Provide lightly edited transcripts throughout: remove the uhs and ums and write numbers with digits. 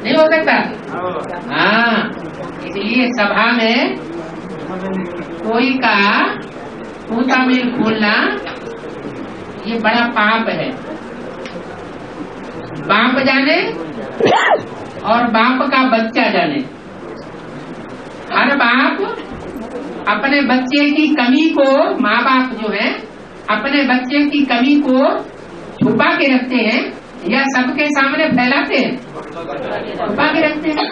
नहीं हो सकता। हाँ, इसलिए सभा में कोई का पूता मिल खोलना ये बड़ा पाप है। बाप जाने और बाप का बच्चा जाने। हर बाप अपने बच्चे की कमी को, माँ बाप जो है अपने बच्चे की कमी को छुपा के रखते हैं या सबके सामने फैलाते हैं? छुपा के रखते हैं।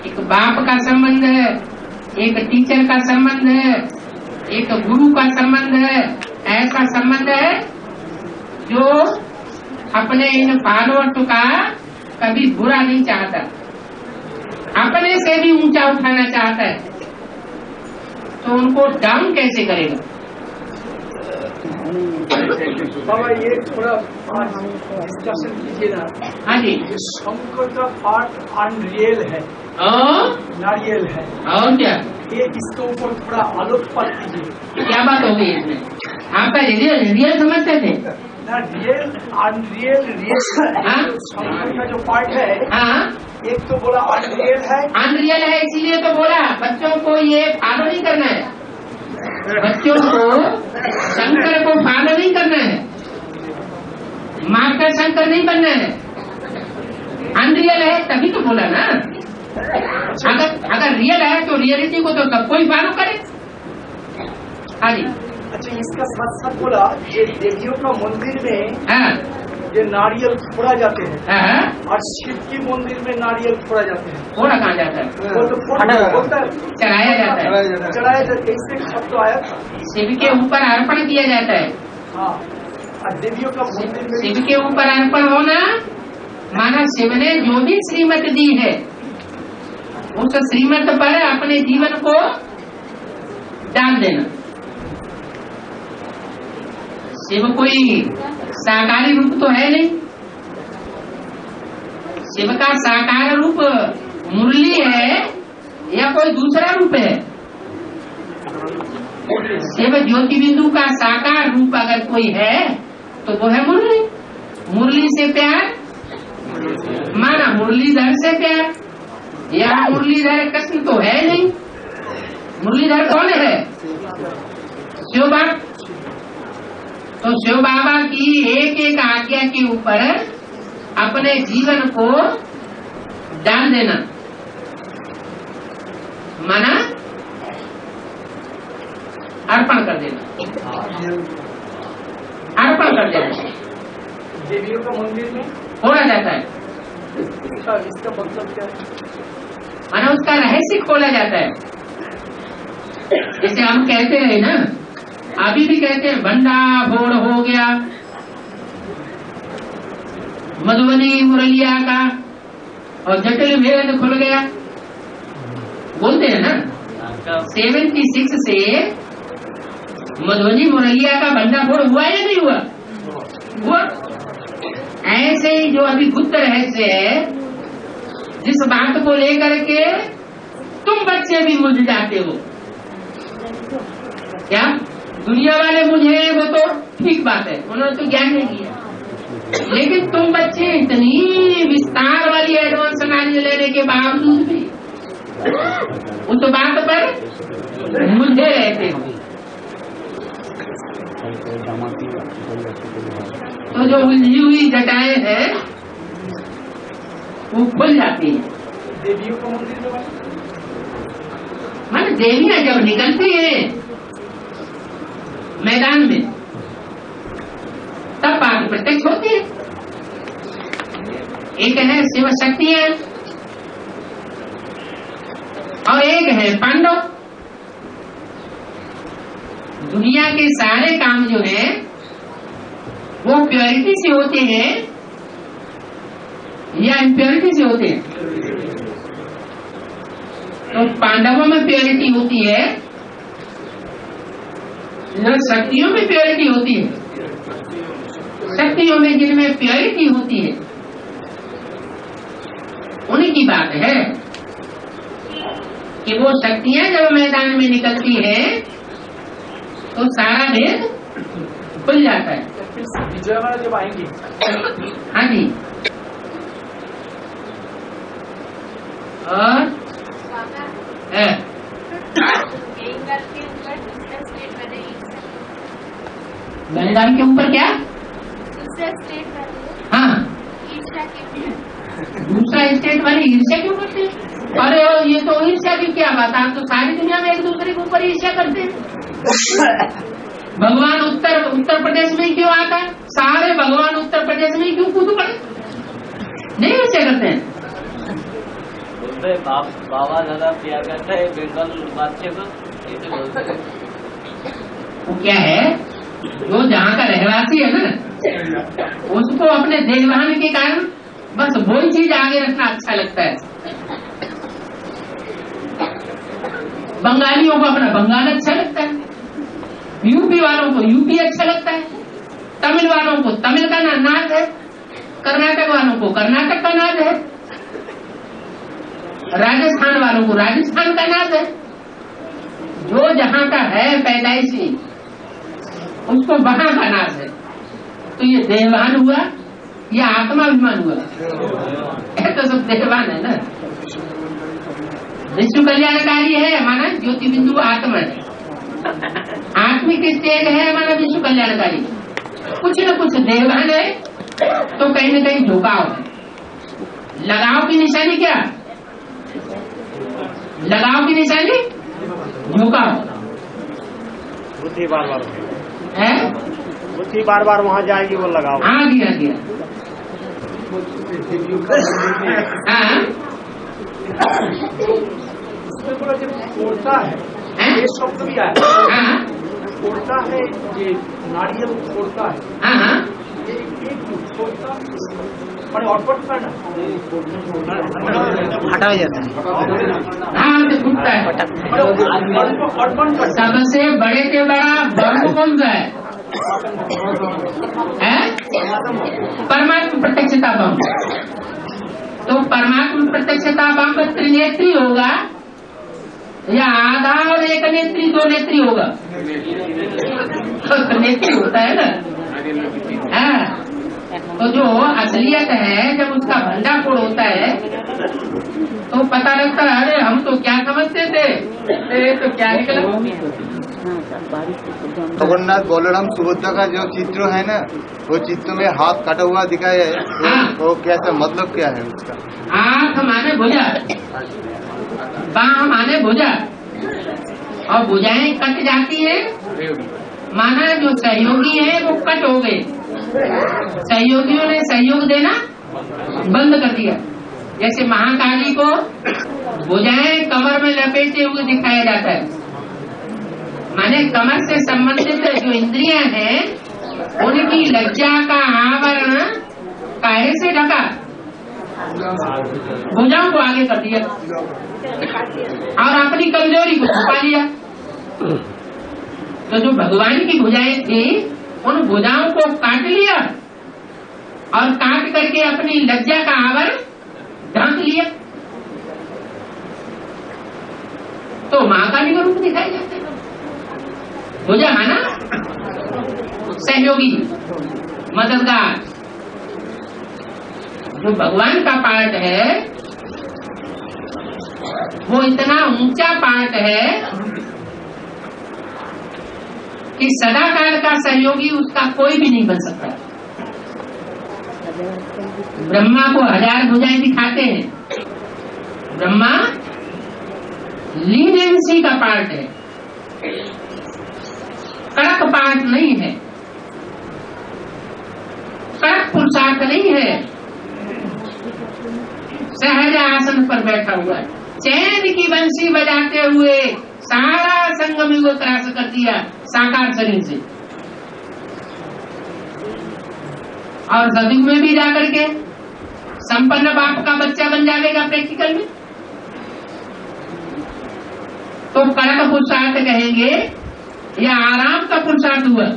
एक बाप का संबंध है, एक टीचर का संबंध है, एक गुरु का संबंध है। ऐसा संबंध है जो अपने इन फॉलोअर्स का कभी बुरा नहीं चाहता, अपने से भी ऊंचा उठाना चाहता है, तो उनको डाउन कैसे करेगा? बाबा ये थोड़ा डिस्कशन कीजिए ना। हाँ जी। शंकर का पार्ट अनरियल है, नारियल है, और क्या ये इसके ऊपर थोड़ा आलोकपात कीजिए। क्या बात हो गई इसमें? आपका रियल समझते थे ना? Real unreal real. हाँ? शंकर का जो पार्ट है, हाँ, एक तो बोला अनरियल है, अनरियल है, इसीलिए तो बोला बच्चों को ये फॉलो नहीं करना है। बच्चों को शंकर को फॉलो नहीं करना है, मार्कर शंकर नहीं बनना है। अनरियल है तभी तो बोला ना। अगर रियल है तो रियलिटी को तो सब कोई फॉलो करे। हाँ जी। अच्छा, इसका साथ साथ बोला ये देवियों का मंदिर में हाँ, ये नारियल फोड़ा जाते हैं, हाँ, और शिव की मंदिर में नारियल फोड़ा जाते हैं। थोड़ा कहाँ जाता है? वो तो बोलता है, चढ़ाया जाता है। चढ़ाया जाता है। इससे शब्द आया था। शिव के ऊपर अर्पण किया जाता है। हाँ, और देवियों का मंदिर में शिव के ऊपर अर्पण होना माना शिव ने जो भी श्रीमत दी है उस श्रीमत पर अपने जीवन को डाल देना। शिव कोई साकारी रूप तो है नहीं। शिव का साकार रूप मुरली है या कोई दूसरा रूप है? शिव ज्योति बिंदु का साकार रूप अगर कोई है तो वो है मुरली। मुरली से प्यार माना मुरलीधर से प्यार, या मुरलीधर कृष्ण तो है नहीं। मुरलीधर कौन है? शिव बाबा। तो शिव बाबा की एक एक आज्ञा के ऊपर अपने जीवन को डाल देना माना अर्पण कर देना। अर्पण कर देना देवियों का मंदिर में खोला जाता है। इसका मतलब क्या है? माना उसका रहस्य खोला जाता है। जैसे हम कहते रहे ना, अभी भी कहते हैं भंडा फोड़ हो गया मधुबनी मुरलिया का और जटिल भेद खुल गया, बोलते हैं ना। 76 से मधुबनी मुरलिया का भंडा फोड़ हुआ या नहीं हुआ? हुआ। ऐसे ही जो अभी गुप्त रहस्य है, जिस बात को लेकर के तुम बच्चे भी मुझ जाते हो, क्या दुनिया वाले मुझे, वो तो ठीक बात है, उन्होंने तो ज्ञान नहीं दिया, लेकिन तुम बच्चे इतनी विस्तार वाली एडवांस नॉलेज लेने के बावजूद भी उस बात पर मुझे रहते हो। तो जो उलझी हुई जटाएं हैं वो खुल जाती है। देवियों का मंदिर में मान देवियां जब निकलती हैं मैदान में तब बात प्रत्यक्ष होती है। एक है शिव शक्तियां और एक है पांडव। दुनिया के सारे काम जो है वो प्योरिटी से होते हैं या इम्प्योरिटी से होते हैं? तो पांडवों में प्योरिटी होती है, शक्तियों में प्योरिटी होती है। शक्तियों में जिनमें प्योरिटी होती है उन्हीं की बात है कि वो शक्तियां जब मैदान में निकलती है तो सारा भेद खुल जाता है। विजयवाड़ा जब आएंगे, हाँ जी, और बलिदान के ऊपर क्या? हाँ, दूसरा स्टेट वाले ईर्ष्या क्यों करते हैं? अरे ये तो ईर्ष्या की क्या बात है, आप तो सारी दुनिया में एक दूसरे के ऊपर ईर्ष्या करते हैं। भगवान उत्तर प्रदेश में क्यों आता है? सारे भगवान उत्तर प्रदेश में क्यों कूद पड़े? नहीं ईर्ष्या करते हैं। बाबा ज्यादा प्यार करता है बंगाल बच्चे को। वो क्या है, जो जहाँ का रहवासी है ना, उसको अपने देखभाल के कारण बस वही चीज आगे रखना अच्छा लगता है। बंगालियों को अपना बंगाल अच्छा लगता है, यूपी वालों को यूपी अच्छा लगता है, तमिल वालों को तमिल का नाच है, कर्नाटक वालों को कर्नाटक का नाच है, राजस्थान वालों को राजस्थान का नाच है। जो जहाँ का है पैदाइशी, उसको वहां का नाच है। तो ये देहवान हुआ या आत्माभिमान हुआ? तो सब देहवान है ना। विश्व कल्याणकारी है माना ज्योति बिंदु आत्मा है, आत्मिक स्टेज है माना विश्व कल्याणकारी। कुछ न कुछ देहवान है तो कहीं न कहीं झुकाव है। लगाव की निशानी क्या? लगाव की निशानी झुकाव बुद्धि बार बार है, बुद्धि बार बार वहाँ जाएगी, वो लगाओ। हाँ गया गया। हाँ उसमें बोला जब फोड़ता है, ये शब्द भी आया। हाँ फोड़ता है, ये नारियल फोड़ता है। हाँ ये एक फोड़ता मैंने ऑटपट करना हटाया जाता है। हाँ से फूटता है। सबसे बड़े से बड़ा बम कौन सा है? परमात्मा प्रत्यक्षता बम। तो परमात्मा प्रत्यक्षता बम त्रिनेत्री होगा या आधा और एक नेत्री दो नेत्री होगा? तो त्रिनेत्री होता है ना। हाँ, तो जो असलियत है जब उसका भंडाफोड़ होता है तो पता लगता है अरे हम तो क्या समझते थे, तो क्या निकला। जगन्नाथ बलराम सुभद्रा का जो चित्र है ना, वो चित्र में हाथ कटा हुआ दिखाया है, तो कैसा मतलब क्या है उसका? आंख माने भुजा, बाह माने भुजा, और भुजाएं कट जाती है माना जो सहयोगी है वो कट हो गए। सहयोगियों ने सहयोग देना बंद कर दिया। जैसे महाकाली को भुजाएं कमर में लपेटे हुए दिखाया जाता है, माने कमर से संबंधित जो इंद्रियां हैं उनकी लज्जा का आवरण काहे से ढका, भुजाओं को आगे कर दिया और अपनी कमजोरी को छुपा लिया। तो जो भगवान की भुजाएं थी उन भुजाओं को काट लिया और काट करके अपनी लज्जा का आवरण ढांक लिया। तो महाकाली का रूप दिखाई जाता है। भुजा माना सहयोगी, मददगार। जो भगवान का पार्ट है वो इतना ऊंचा पार्ट है कि सदा काल का सहयोगी उसका कोई भी नहीं बन सकता। ब्रह्मा को 1000 भुजाएं दिखाते हैं, ब्रह्मा लीनेंसी का पार्ट है, कड़क पार्ट नहीं है, कड़क पुरुषार्थ नहीं है, सहज आसन पर बैठा हुआ है। चैन की बंसी बजाते हुए सारा संगम युग क्रॉस कर दिया साकार शरीर से, और सतयुग में भी जाकर के संपन्न बाप का बच्चा बन जाएगा प्रैक्टिकल में। तो कड़क पुरुषार्थ कहेंगे या आराम का पुरुषार्थ हुआ?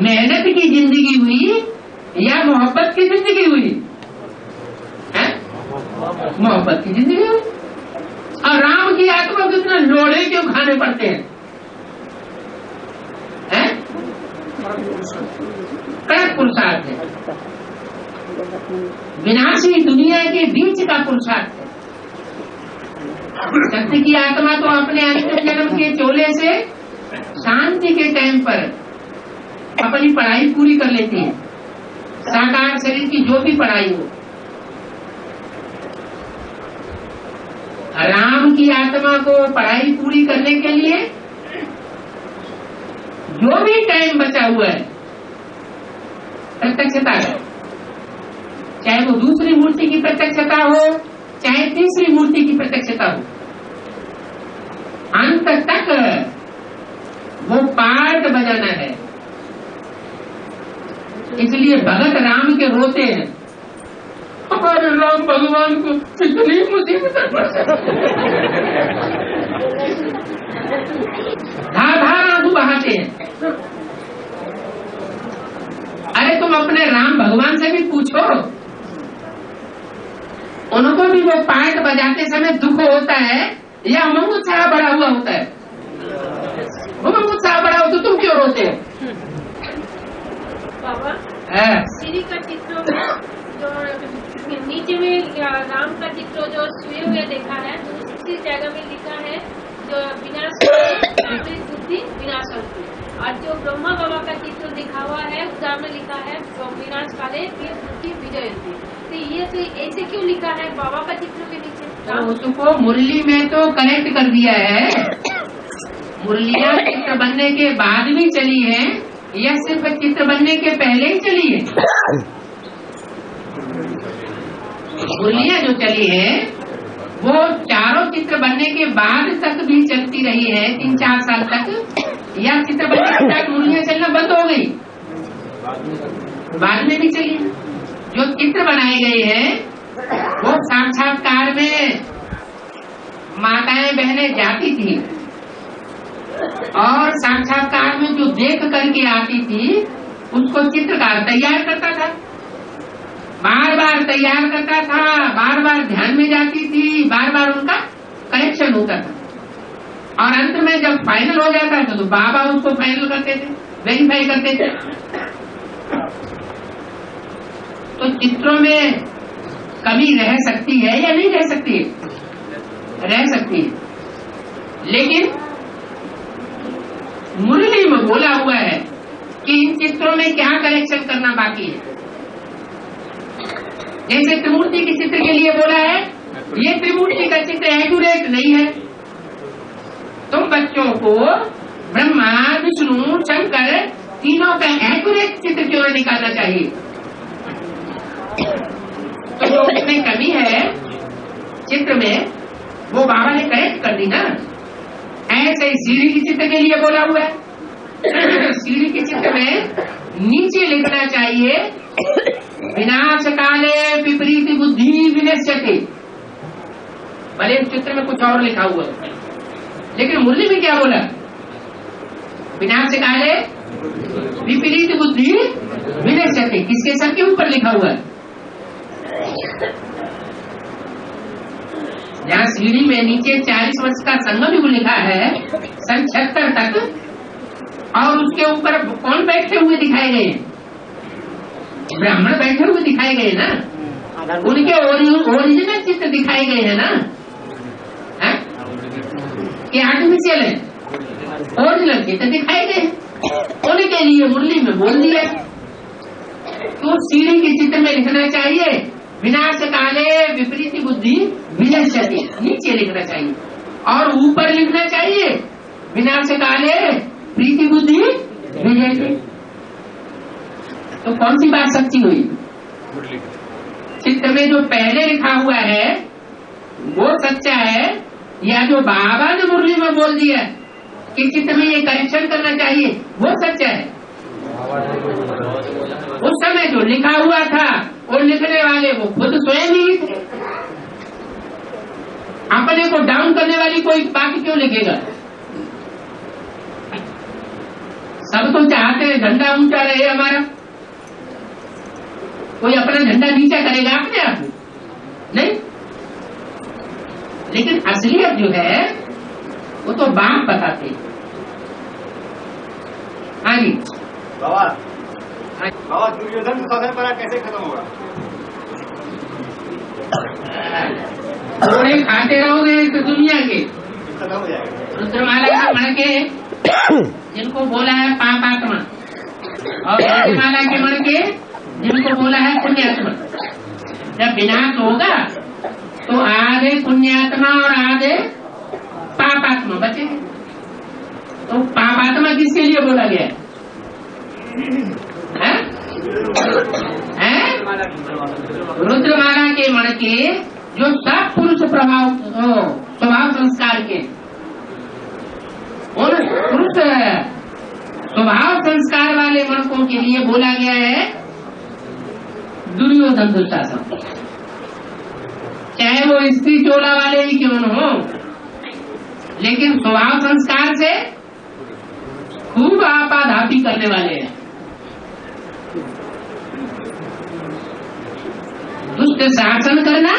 मेहनत की जिंदगी हुई या मोहब्बत की जिंदगी हुई? मोहब्बत की जिंदगी हुई। और राम की आत्मा को इतना लोढ़े क्यों खाने पड़ते हैं? कड़क पुरुषार्थ है। विनाशी दुनिया के बीच का पुरुषार्थ है। सत्य की आत्मा तो अपने अंतिम जन्म के चोले से शांति के टाइम पर अपनी पढ़ाई पूरी कर लेती है, साकार शरीर की जो भी पढ़ाई हो। राम की आत्मा को पढ़ाई पूरी करने के लिए जो भी टाइम बचा हुआ है प्रत्यक्षता है, चाहे वो दूसरी मूर्ति की प्रत्यक्षता हो, चाहे तीसरी मूर्ति की प्रत्यक्षता हो, अंत तक वो पार्ट बजाना है। इसलिए भगत राम के रोते हैं, हमारे राम भगवान को कितनी मुसीबत धार आंसू बहाते हैं। अरे तुम अपने राम भगवान से भी पूछो, उनको भी वो पार्ट बजाते समय दुख होता है या उमंग उत्साह बड़ा हुआ होता है? उमंग उत्साह बड़ा हो तो तुम क्यों रोते हो? बाबा, श्री का चित्र जो नीचे में राम का चित्र जो सोए हुए देखा है, दूसरी जगह में लिखा है जो विनाश बुद्धि विनाश होती, और जो ब्रह्मा बाबा का चित्र दिखा हुआ है उधर में लिखा है जो विनाश काले फिर बुद्धि विजय होती। तो ये तो ऐसे क्यों लिखा है बाबा का चित्र के नीचे? तो उसको मुरली में तो कनेक्ट कर दिया है। मुरलियां चित्र बनने के बाद भी चली है या सिर्फ चित्र बनने के पहले ही चली है? मुरलियां जो चली है वो चारों चित्र बनने के बाद तक भी चलती रही है, 3-4 साल तक, या चित्र बनने के बाद मुरलियां चलना बंद हो गई? बाद में भी चली। जो चित्र बनाए गए हैं वो साक्षात्कार में माताएं बहनें जाती थी और साक्षात्कार में जो देख करके आती थी उसको चित्रकार तैयार करता था, बार बार तैयार करता था, बार बार ध्यान में जाती थी, बार बार उनका करेक्शन होता था, और अंत में जब फाइनल हो जाता था तो बाबा उसको फाइनल करते थे, वेरीफाई करते थे। तो चित्रों में कमी रह सकती है या नहीं रह सकती है? रह सकती है, लेकिन मुरली में बोला हुआ है कि इन चित्रों में क्या करेक्शन करना बाकी है। जैसे त्रिमूर्ति के चित्र के लिए बोला है, ये त्रिमूर्ति का चित्र एक्यूरेट नहीं है, तुम बच्चों को ब्रह्मा विष्णु शंकर तीनों का एक्यूरेट चित्र क्यों न निकालना चाहिए? तो जो उसमें कमी है चित्र में वो बाबा ने करेक्ट कर दी ना। ऐसे ही सीढ़ी के चित्र के लिए बोला हुआ है, सीढ़ी के चित्र में नीचे लिखना चाहिए विनाश काले विपरीत बुद्धि विनश्यते। भले इस चित्र में कुछ और लिखा हुआ है, लेकिन मुरली में क्या बोला? विनाश काले विपरीत बुद्धि विनश्यते। किसके सर के ऊपर लिखा हुआ है? जहाँ सीढ़ी में नीचे 40 वर्ष का संगम युग लिखा है सन 76 तक, और उसके ऊपर कौन बैठे हुए दिखाए गए? ब्राह्मण बैठे हुए दिखाए गए ना, उनके ओरिजिनल चित्र दिखाए गए हैं ना, कि आर्टिफिशियल है? ओरिजिनल चित्र दिखाए गए हैं, उनके लिए मुरली में बोल दिया। तो सीढ़ी के चित्र में लिखना चाहिए विनाश काले विपरीत बुद्धि विनश्यति, नीचे लिखना चाहिए, और ऊपर लिखना चाहिए विनाश काले प्रीति बुद्धि विजयते। तो कौन सी बात सच्ची हुई? चित्र में जो पहले लिखा हुआ है वो सच्चा है, या जो बाबा ने मुरली में बोल दिया कि चित्र में ये करेक्शन करना चाहिए वो सच्चा है? उस समय जो लिखा हुआ था और लिखने वाले वो खुद स्वयं ही थे, अपने को डाउन करने वाली कोई बात क्यों लिखेगा? सब तो चाहते हैं झंडा ऊंचा रहे हमारा, कोई अपना झंडा नीचा करेगा अपने आप नहीं? लेकिन असलियत जो है वो तो बाप बताते हैं। हाँ जी बाबा, बाबा दुर्योधन दुशासन पर कैसे खत्म होगा? थोड़े खाते रहोगे तो दुनिया के खत्म हो जाएगा। रुद्रमाला के मणके जिनको बोला है पापात्मा, और रुद्रमाला के मणके जिनको बोला है पुण्यात्मा। जब विनाश होगा तो आधे पुण्यात्मा और आधे पापात्मा बचेंगे। तो पापात्मा किसके लिए बोला गया है? रुद्रमाला के मणके जो सब पुरुष स्वभाव संस्कार के, उन पुरुष स्वभाव संस्कार वाले मणकों के लिए बोला गया है दुर्योधन दुशासन। चाहे वो स्त्री चोला वाले ही क्यों न हो, लेकिन स्वभाव संस्कार से खूब आपाधापी करने वाले हैं। दुष्ट शासन करना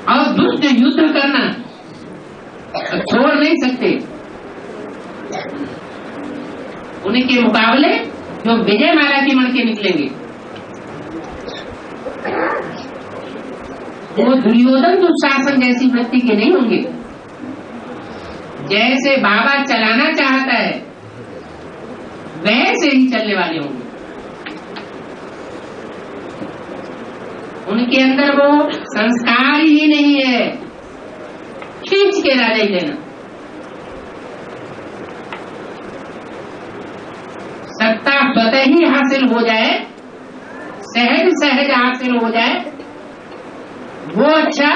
और दुष्ट युद्ध करना छोड़ नहीं सकते। उनके मुकाबले जो विजय माला के मणके निकलेंगे वो दुर्योधन दुशासन जैसी वृत्ति के नहीं होंगे। जैसे बाबा चलाना चाहता है वैसे ही चलने वाले होंगे। उनके अंदर वो संस्कार ही नहीं है खींच के राजा ही लेना। सत्ता स्वतः ही हासिल हो जाए, सहज सहज हासिल हो जाए वो अच्छा,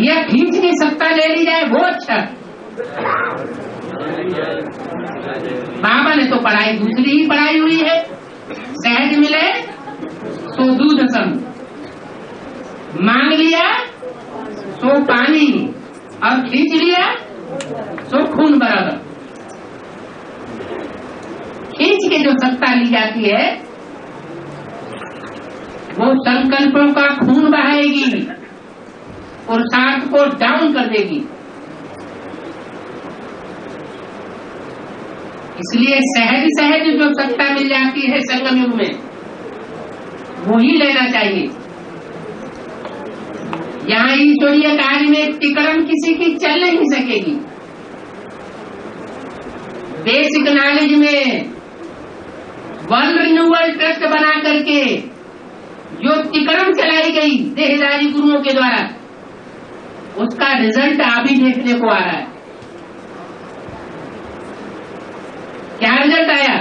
या खींच की सत्ता ले ली जाए वो अच्छा। बाबा ने तो पढ़ाई दूसरी ही पढ़ाई हुई है। सहज मिले तो दूध सम, मांग लिया तो पानी, और खींच लिया तो खून बराबर। खींच के जो सत्ता ली जाती है वो संकल्पों का खून बहाएगी, पुरुषार्थ को डाउन कर देगी। इसलिए सहज सहज जो सत्ता मिल जाती है संगम युग में वो ही लेना चाहिए। यहाँ ईश्वरीय कार्य में तिकड़म किसी की चल नहीं सकेगी। बेसिक नॉलेज में वर्ल्ड रिन्यूअल ट्रस्ट बना करके जो तिकड़म चलाई गई देहदारी गुरुओं के द्वारा, उसका रिजल्ट अभी देखने को आ रहा है। क्या रिजल्ट आया?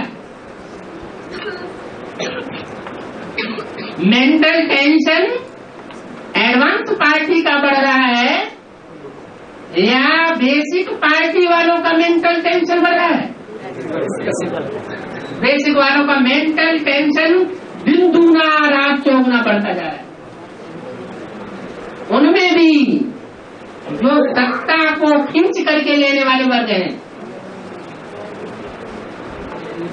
मेंटल टेंशन एडवांस पार्टी का बढ़ रहा है या बेसिक पार्टी वालों का मेंटल टेंशन बढ़ रहा है? बेसिक वालों का मेंटल टेंशन दिन दूना रात चौगुना बढ़ता जा रहा है। उनमें भी जो सत्ता को खींच करके लेने वाले वर्ग हैं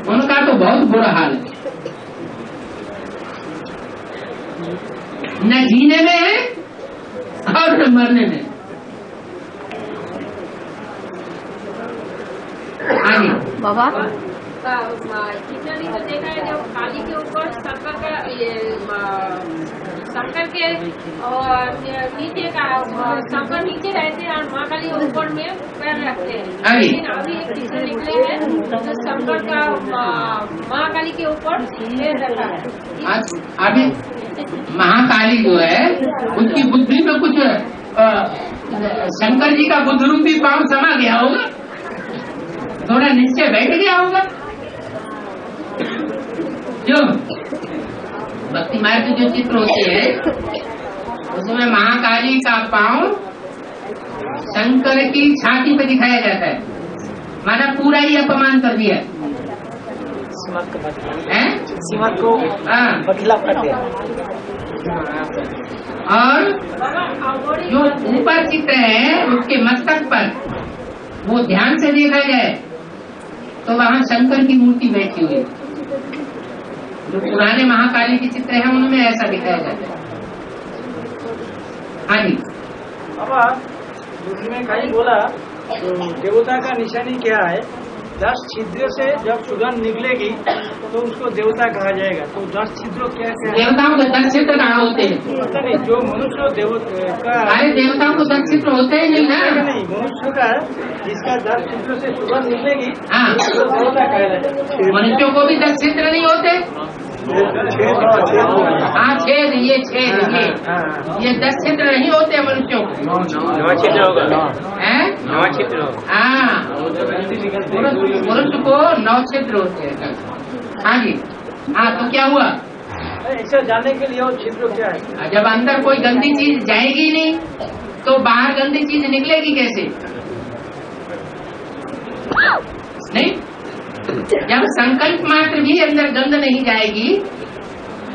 उनका तो बहुत बुरा हाल है। न जीने में है और न मरने में। आगे बाबा कितना भी तो देखा है जब काली के ऊपर शंकर का शंकर के और नीचे का शंकर नीचे रहते हैं और माँ काली ऊपर में पैर रखते हैं। लेकिन अभी एक चित्र निकले हैं तो शंकर का माँ काली के ऊपर पैर रखा है। अभी महाकाली जो है उसकी बुद्धि में कुछ शंकर जी का बुद्ध रूपी पांव समा गया होगा, थोड़ा नीचे बैठ गया होगा। जो भक्ति मार्ग के जो चित्र होते हैं उसमें महाकाली का पांव शंकर की छाती पे दिखाया जाता है, माना पूरा ही अपमान कर दिया है, सीमत को खिलाफ कर दिया। और जो ऊपर चित्र है उसके मस्तक पर वो ध्यान से देखा जाए तो वहाँ शंकर की मूर्ति बैठी हुई। जो पुराने महाकाली के चित्र हैं उनमें ऐसा दिखाया जाता है। हाँ जी बाबा, दूसरे में कहीं बोला तो देवता का निशानी क्या है? 10 छिद्र से जब सुगंध निकलेगी तो उसको देवता कहा जाएगा। तो 10 छिद्र क्या क्या है? देवताओं के 10 छिद्र कहाँ होते हैं? पता नहीं, जो मनुष्य का अरे देवताओं को 10 छिद्र होते ही नहीं ना। नहीं, मनुष्य का जिसका 10 छिद्र से सुगंध निकलेगी हाँ, उसको देवता कहा जाएगा। मनुष्यों को भी 10 छिद्र नहीं होते? हाँ, छेद, ये छेद, ये 10 छिद्र नहीं होते मनुष्यों को। 9 छिद्र होगा। हैं? 9 छिद्र होगा। हाँ, मनुष्य को 9 छिद्र होते हैं। हाँ जी। हाँ, तो क्या हुआ? ऐसा जानने के लिए वो छिद्र क्या है? जब अंदर कोई गंदी चीज जाएगी नहीं तो बाहर गंदी चीज निकलेगी कैसे? नहीं, जब संकल्प मात्र भी अंदर गंध नहीं जाएगी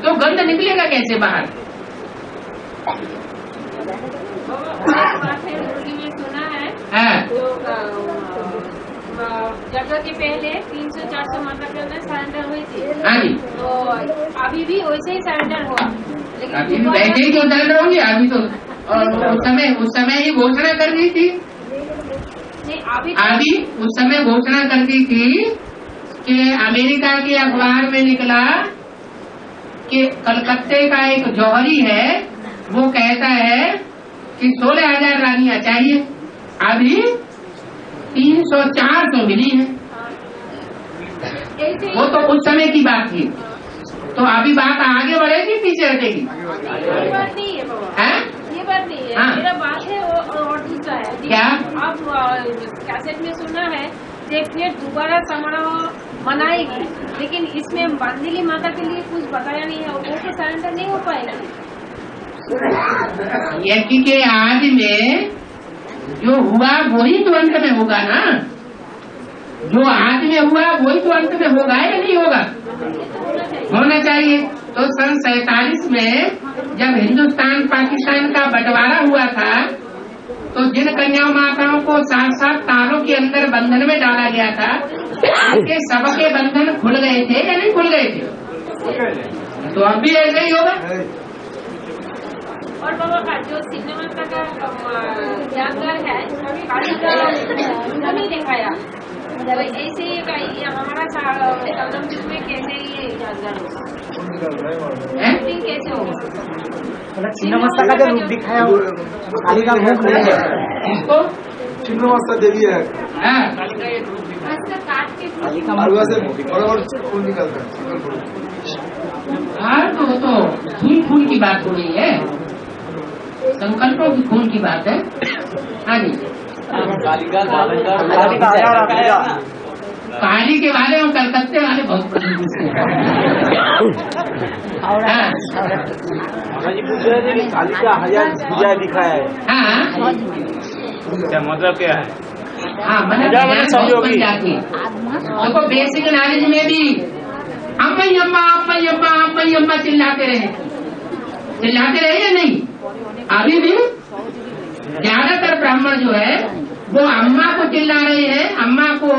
तो गंध निकलेगा कैसे बाहर? मुरली में सुना है हाँ, तो जगह के पहले 300-400 माता के अंदर सरेंडर हुई थी। हाँ जी। तो अभी भी वैसे ही सरेंडर हुआ, लेकिन अभी भी वैसे ही क्यों दर्द होंगे? अभी तो उस समय ही घोषणा कर दी थी। नहीं, अभी उस समय घोषणा कर दी थी कि अमेरिका के अखबार में निकला कि कलकत्ते का एक जौहरी है, वो कहता है कि 16,000 रानियां चाहिए, अभी 300-400 मिली है। वो तो उस समय की बात थी। तो अभी बात आगे बढ़ेगी पीछे हटेगी? ये बात नहीं है बाबा, हैं? ये बात नहीं है। हाँ। मेरा बात है और दूसरा है। क्या? अब कैसेट में सुना है कि फिर दोबारा समारोह मनाएगी, लेकिन इसमें बांदीली माता के लिए कुछ बताया नहीं है, वो तो सरेंडर नहीं हो पाएगी। यज्ञ के आदि में जो हुआ वही तो अंत में होगा ना। जो आदि में हुआ वही तो अंत में होगा या नहीं होगा? होना चाहिए। तो सन 47 में जब हिंदुस्तान पाकिस्तान का बंटवारा हुआ था तो जिन कन्या माताओं को 7-7 तारों के अंदर बंधन में डाला गया था उनके सबके बंधन खुल गए थे या नहीं खुल गए थे? तो अब भी ऐसा ही होगा। और बाबा का जो सिनेमा का यादगार है, काली का नहीं दिखाया, ऐसे ही हमारा संगम युग में कैसे ये यादगार होगा, कैसे होगा? छिन्नमस्ता का जो रूप दिखाया वो काली का मुख नहीं है। इसको छिन्नमस्ता देवी है। हाँ, इसका काट के अरुआ से बड़ा खून निकलता है। हाँ, तो वो तो खून की बात हो रही है, संकल्पों की खून की बात है। हाँ जी। काली के बारे में कलकत्ते वाले बहुत पसंद हैं। काली का 1000 भुजा दिखाया है। हाँ, क्या मतलब क्या है? हाँ, मतलब बन जाती है। देखो बेसिक नॉलेज में भी अम्मई अम्मा चिल्लाते रहे या नहीं? अभी भी ज्यादातर ब्राह्मण जो है वो अम्मा को चिल्ला रहे हैं, अम्मा को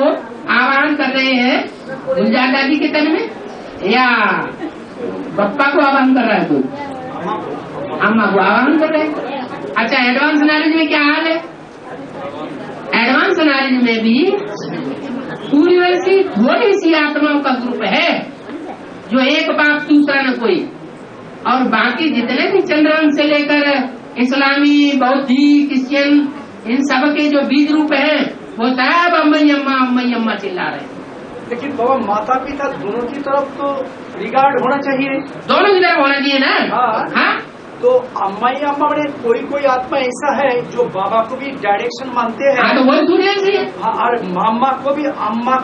आह्वान कर रहे हैं गुलजार दादी के तन में, या बप्पा को आह्वान कर रहा है? कोई अम्मा को आह्वान कर रहे हैं। अच्छा, एडवांस नॉलेज में क्या हाल है? एडवांस नॉलेज में भी पूरी वैसी थोड़ी सी आत्माओं का ग्रुप है जो एक बाप दूसरा न कोई, और बाकी जितने भी चंद्रवंश से लेकर इस्लामी, बौद्धी, क्रिश्चियन, इन सब के जो बीज रूप हैं वो सब अम्मई अम्मा चिल्ला रहे हैं। लेकिन बाबा माता पिता दोनों की तरफ तो रिगार्ड होना चाहिए, दोनों की तरफ होना चाहिए ना। हाँ, तो अम्मा बड़े कोई आत्मा ऐसा है जो बाबा को भी डायरेक्शन मानते हैं। हाँ, तो वही सूर्यवंशी है। हाँ, और अम्मा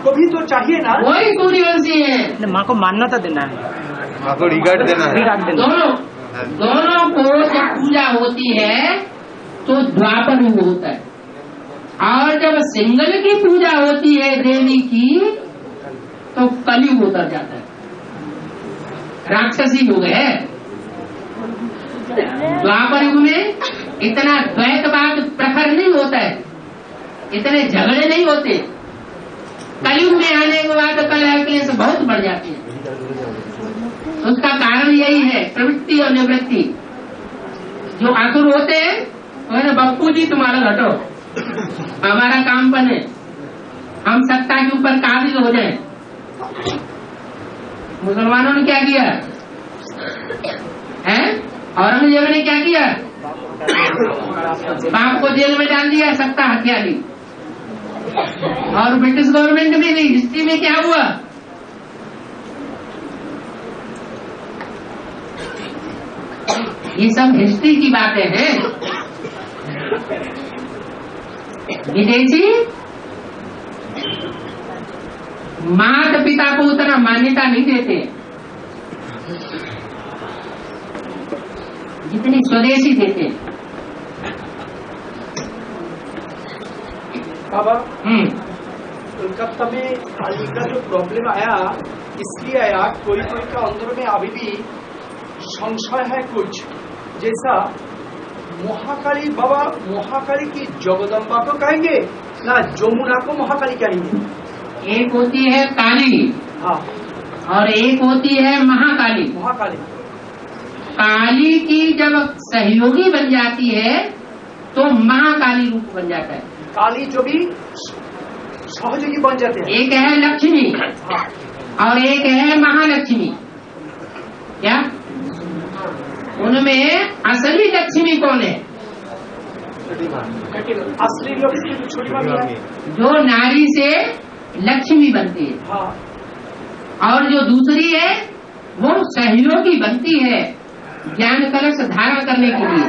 को भी तो चाहिए ना। वही सूर्यवंशी है। माँ को मान्यता देना है, माँ को रिगार्ड देना है। दोनों को जब पूजा होती है तो द्वापर युग होता है, और जब सिंगल की पूजा होती है देवी की तो कलयुग उतर जाता है, राक्षसी युग है। द्वापर युग में इतना द्वैतवाद प्रखर नहीं होता है, इतने झगड़े नहीं होते। कलयुग में आने के बाद कलह क्लेश बहुत बढ़ जाते हैं। उसका कारण यही है प्रवृत्ति और निवृत्ति। जो आसुर होते हैं बप्पू जी तुम्हारा घटो, हमारा काम बने, हम सत्ता के ऊपर काबिज हो जाएं। मुसलमानों ने क्या किया है? औरंगजेब ने क्या किया? बाप को जेल में डाल दिया, सत्ता हत्या दी। और ब्रिटिश गवर्नमेंट में भी हिस्ट्री में क्या हुआ? ये सब हिस्ट्री की बातें हैं। विदेशी माता पिता को उतना मान्यता नहीं देते जितनी स्वदेशी देते। बाबा कोलकाता में काली का जो प्रॉब्लम आया इसलिए आया, कोई का अंदर में अभी भी संशय है कुछ, जैसा महाकाली बाबा महाकाली की जगदम्बा को कहेंगे ना जमुना को महाकाली कहेंगे? एक होती है काली, हाँ, और एक होती है महाकाली। महाकाली काली की जब सहयोगी बन जाती है तो महाकाली रूप बन जाता है। काली जो भी सहयोगी बन जाते हैं, एक है लक्ष्मी और एक है महालक्ष्मी। क्या उनमें असली लक्ष्मी कौन है? असली लक्ष्मी छोटी बात है, जो नारी से लक्ष्मी बनती है। हाँ, और जो दूसरी है वो सहयोगी बनती है ज्ञान कलश धारण करने के लिए,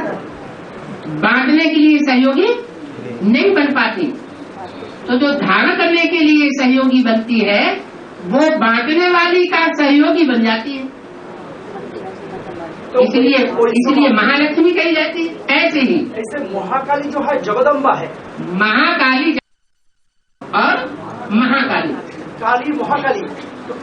बांटने के लिए सहयोगी नहीं बन पाती। तो जो धारण करने के लिए सहयोगी बनती है वो बांटने वाली का सहयोगी बन जाती है। तो इसलिए महालक्ष्मी कही जाती है। ऐसे ही ऐसे महाकाली जो है जगदम्बा है, महाकाली और महाकाली। काली महाकाली तो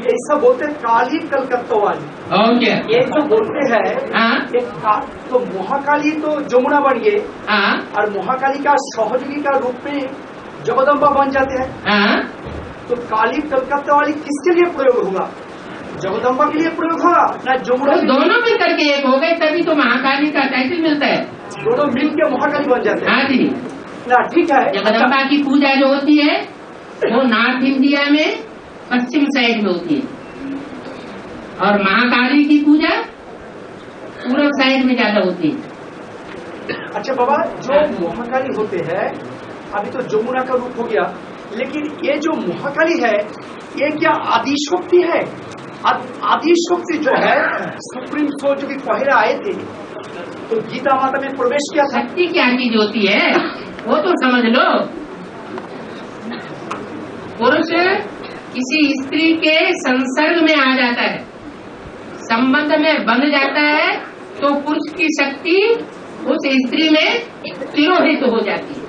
ऐसा बोलते हैं, काली कलकत्ता वाली। ओके, ये जो बोलते हैं हाँ, तो महाकाली तो जमुना बन गए, हाँ, और महाकाली का सहयोगी का रूप में जगदम्बा बन जाते हैं। हाँ। तो काली कलकत्ता वाली किसके लिए प्रयोग होगा? जगदम्बा के लिए प्रयोग होगा ना जमुना? तो दोनों मिल करके एक हो गए, तभी तो महाकाली का टाइटल मिलता है। दोनों मिल के महाकाली बन जाते हैं। हाँ जी। ना ठीक है। जगदम्बा की पूजा जो होती है वो नॉर्थ इंडिया में पश्चिम साइड में होती है, और महाकाली की पूजा पूर्व साइड में ज्यादा होती है। अच्छा बाबा, जो महाकाली होते हैं, अभी तो जमुना का रूप हो गया, लेकिन ये जो महाकाली है ये क्या आदिशक्ति है? आदिशक्ति जो है सुप्रीम सोल जो भी पहले आए थे तो गीता माता में प्रवेश किया था। शक्ति क्या चीज होती है वो तो समझ लो। पुरुष किसी स्त्री के संसर्ग में आ जाता है, संबंध में बंध जाता है, तो पुरुष की शक्ति उस स्त्री में तिरोहित हो जाती है।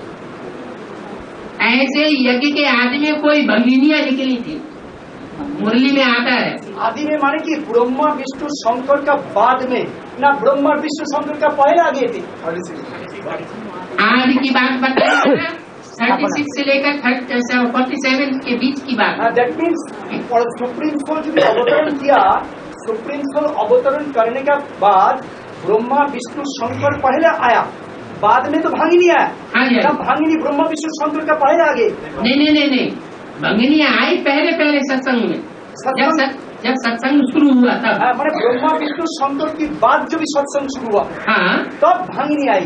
ऐसे यज्ञ के आदि में कोई भंगिनियां निकली थी, मुरली में आता है। आदि में माने कि ब्रह्मा विष्णु शंकर का बाद में ना, ब्रह्मा विष्णु शंकर का पहले आ गए थे। आदि की बात बताइए, 36 से लेकर 47 के बीच की बात। दैट मीन्स सुप्रीम सोल जो भी अवतरण किया, सुप्रीम सोल अवतरण करने के बाद ब्रह्मा विष्णु शंकर पहले आया, बाद में तो भांगिनी आया। हाँ जी, भांगिनी ब्रह्मा विष्णु शंकर का पहले आ गए। नहीं, भंगिनी आई पहले सत्संग में, जब सत्संग शुरू हुआ तब। मैंने ब्रह्मा विष्णु शंकर की बाद जो भी सत्संग शुरू हुआ, हाँ, तब भांगिनी आई।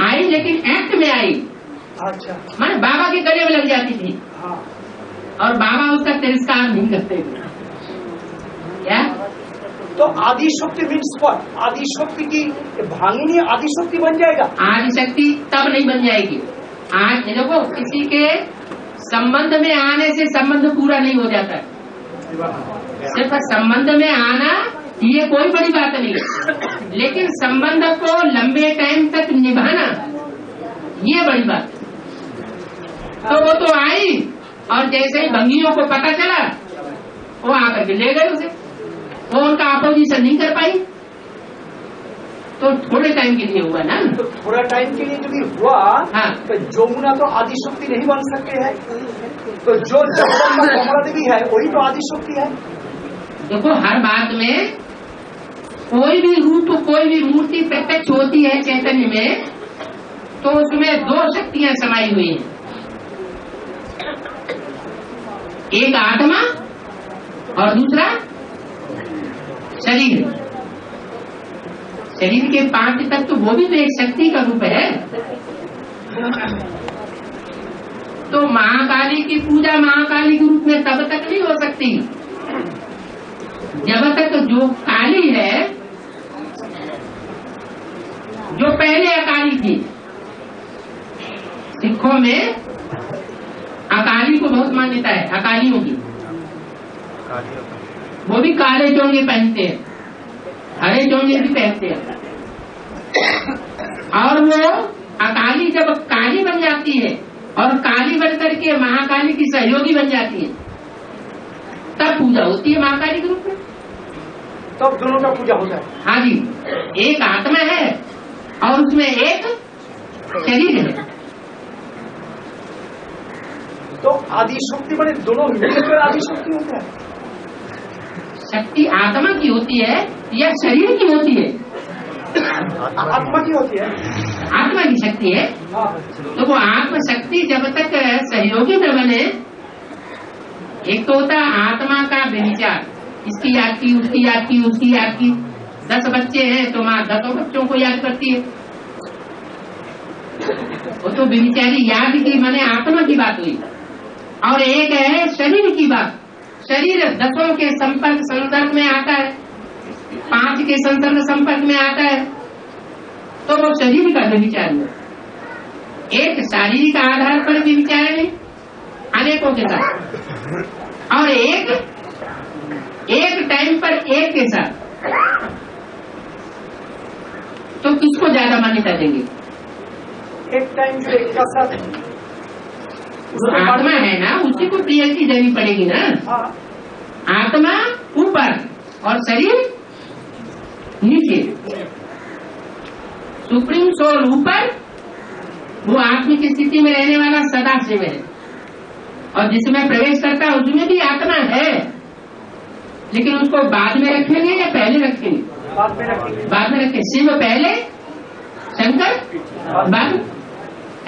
आई, लेकिन एक्ट में आई। अच्छा, माने बाबा के गले में लग जाती थी। हाँ, और बाबा उसका तिरस्कार नहीं करते थे। क्या? तो आदिशक्ति मीन्स व्हाट? आदिशक्ति की भांगिनी आदिशक्ति बन जाएगा? आदिशक्ति तब नहीं बन जाएगी। आज देखो, किसी के संबंध में आने से संबंध पूरा नहीं हो जाता है। सिर्फ संबंध में आना ये कोई बड़ी बात नहीं है, लेकिन संबंध को लंबे टाइम तक निभाना ये बड़ी बात है। तो वो तो आई, और जैसे ही भंगियों को पता चला वो आकर के ले गए उसे, वो उनका अपोजिशन नहीं कर पाई। तो थोड़े टाइम के लिए हुआ ना, तो थोड़ा टाइम के लिए जो भी हुआ, हाँ, तो जमुना तो आदिशक्ति नहीं बन सकते हैं, तो जो जगदम्बा कमला देवी है वही तो आदिशक्ति है। देखो, हर बात में कोई भी रूप, कोई भी मूर्ति प्रत्यक्ष होती है चैतन्य में, तो उसमें दो शक्तियां समाई हुई हैं। एक आत्मा और दूसरा शरीर। शरीर के 5 तत्व वो भी तो एक शक्ति का रूप है। तो महाकाली की पूजा महाकाली के रूप में तब तक नहीं हो सकती जब तक जो काली है, जो पहले अकाली थी। सिखों में अकाली को बहुत मान्यता है, अकालियों की। वो भी काले चोंगे पहनते हैं, हरे चोंगे भी पहनते हैं। और वो अकाली जब काली बन जाती है और काली बन करके महाकाली की सहयोगी बन जाती है, तब पूजा होती है महाकाली के रूप में। तब दोनों का पूजा होता है। हाँ जी, एक आत्मा है और उसमें एक शरीर है। तो आदि शक्ति बने दोनों मिलकर आदि शक्ति होता है। शक्ति आत्मा की होती है या शरीर की होती है? आत्मा की होती है। आत्मा की शक्ति है। तो वो आत्म शक्ति जब तक सहयोगी न बने, एक तो होता है आत्मा का व्यभिचार, इसकी याद की, उसकी याद की, उसकी याद की। 10 बच्चे हैं तो माँ 10 बच्चों को याद करती है। वो तो व्यभिचारी याद की माने आत्मा की बात हुई। और एक है शरीर की बात। शरीर 10 के संपर्क में आता है, 5 के संपर्क में आता है, तो वो शरीर का व्यभिचार है। एक शारीरिक आधार पर व्यभिचार नहीं, अनेकों के साथ, और एक टाइम पर एक के साथ। तो किसको ज्यादा मान्यता देंगे? एक टाइम जो एक का साथ आत्मा है ना, उसी को प्रियरिटी देनी पड़ेगी ना। आत्मा ऊपर और शरीर नीचे। सुप्रीम सोल ऊपर, वो आत्मा की स्थिति में रहने वाला सदा शिव है, और जिसमें प्रवेश करता है उसमें भी आत्मा है, लेकिन उसको बाद में रखेंगे या पहले रखेंगे? बाद में रखें। शिव पहले, शंकर बाद,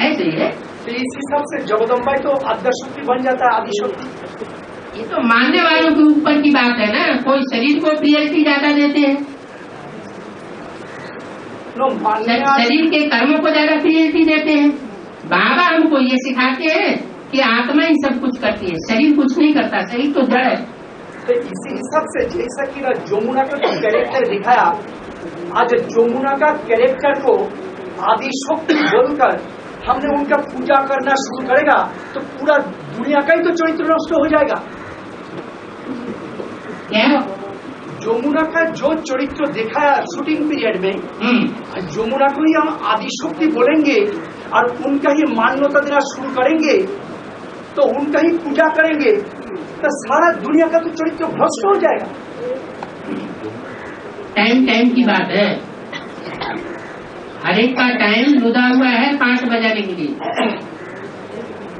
ऐसे ही है। तो इस हिसाब से जगदम्बा तो आद्यशक्ति बन जाता है, आदिशक्ति। ये तो मानने वालों के ऊपर की बात है ना। कोई शरीर को प्रियरिटी ज्यादा देते हैं, शरीर के कर्मों को ज्यादा प्रियरिटी देते हैं। बाबा हमको ये सिखाते हैं कि आत्मा ही सब कुछ करती है, शरीर कुछ नहीं करता, शरीर तो जड़ है। तो इसी हिसाब से जैसा कि ना जमुना का जो कैरेक्टर दिखाया, आज जमुना का कैरेक्टर को आदिशक्ति बोलकर हमने उनका पूजा करना शुरू करेगा तो पूरा दुनिया का ही तो चरित्र नष्ट हो जाएगा। क्या जमुना का जो चरित्र दिखाया शूटिंग पीरियड में, जमुना को ही हम आदिशक्ति बोलेंगे और उनका ही मान्यता देना शुरू करेंगे, तो उनका ही पूजा करेंगे, तो सारा दुनिया का तो चरित्र भ्रष्ट हो जाएगा। टाइम की बात है। हर एक का टाइम जुदा हुआ है 5 बजाने के लिए।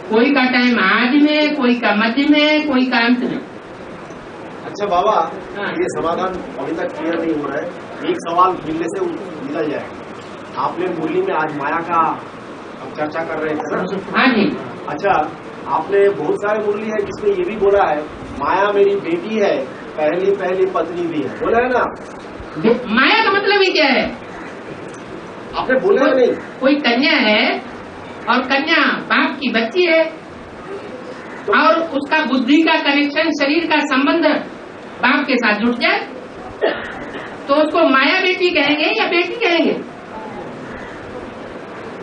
कोई का टाइम आज में, कोई का मध्य में, कोई का अंत में। अच्छा बाबा, ये समाधान अभी तक क्लियर नहीं हो रहा है। एक सवाल मिलने से निकल जाएगा। आपने मुरली में आज माया का अब चर्चा कर रहे थे ना? हाँ जी। अच्छा, आपने बहुत सारे मुरली है जिसमें ये भी बोला है माया मेरी बेटी है, पहली पत्नी भी है, बोला है ना? माया का मतलब ही क्या है? आपने बोला है नहीं? कोई कन्या है और कन्या बाप की बच्ची है, तो और उसका बुद्धि का कनेक्शन, शरीर का संबंध बाप के साथ जुट जाए तो उसको माया बेटी कहेंगे या बेटी कहेंगे?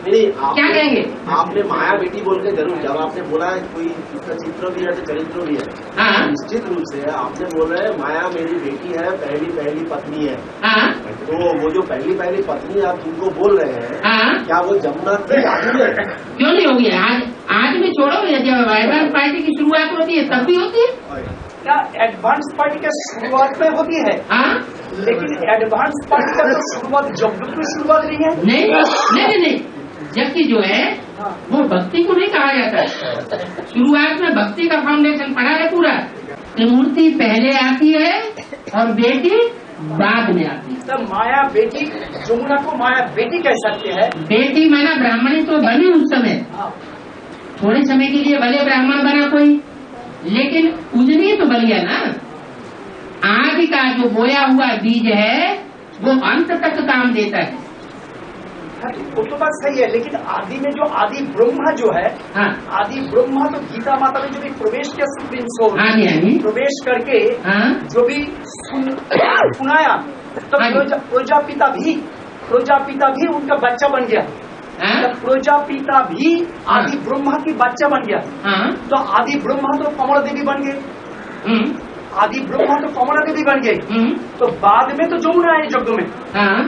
नहीं, क्या कहेंगे? आपने माया बेटी बोल के जरूर, जब आपने बोला है कोई उसका चित्र भी है तो चरित्र भी है, हाँ। निश्चित रूप से आपने बोला है माया मेरी बेटी है, पहली पत्नी है। हाँ। तो वो जो पहली पत्नी आप जिनको बोल रहे हैं, हाँ। क्या वो जमुना की आदमी है? क्यों नहीं होगी? आज भी छोड़ो, जब एडवांस पार्टी की शुरुआत होती है तब भी होती है। क्या एडवांस पार्टी का शुरुआत में होती है? हाँ। लेकिन एडवांस पार्टी का तो शुरुआत जब की शुरुआत नहीं है। नहीं, जबकि जो है वो भक्ति को नहीं कहा जाता है। शुरुआत में भक्ति का फाउंडेशन पड़ा है पूरा। मूर्ति पहले आती है और बेटी बाद में आती है। तो माया बेटी, जमुना को माया बेटी कह सकते हैं। बेटी माना ब्राह्मणी तो बनी उस समय, थोड़े समय के लिए भले ब्राह्मण बना कोई, लेकिन पूजनीय तो बलिया ना। आदि का जो बोया हुआ बीज है वो अंत तक काम देता है। हाँ, तो वो तो बात सही है, लेकिन आदि में जो आदि ब्रह्मा जो है, हाँ आदि ब्रह्मा तो गीता माता में जो भी प्रवेश किया सुप्रीम सोल, हाँ जी प्रवेश करके हाँ जो भी सुनाया, तो हाँ जी। प्रजापिता भी उनका बच्चा बन गया। हाँ प्रजापिता भी आदि ब्रह्मा की बच्चा बन गया। हाँ तो आदि ब्रह्मा तो कमला देवी बन गए, आदि ब्रह्मा तो कमला देवी बन गई। तो बाद में तो जमुना है यज्ञ में। हाँ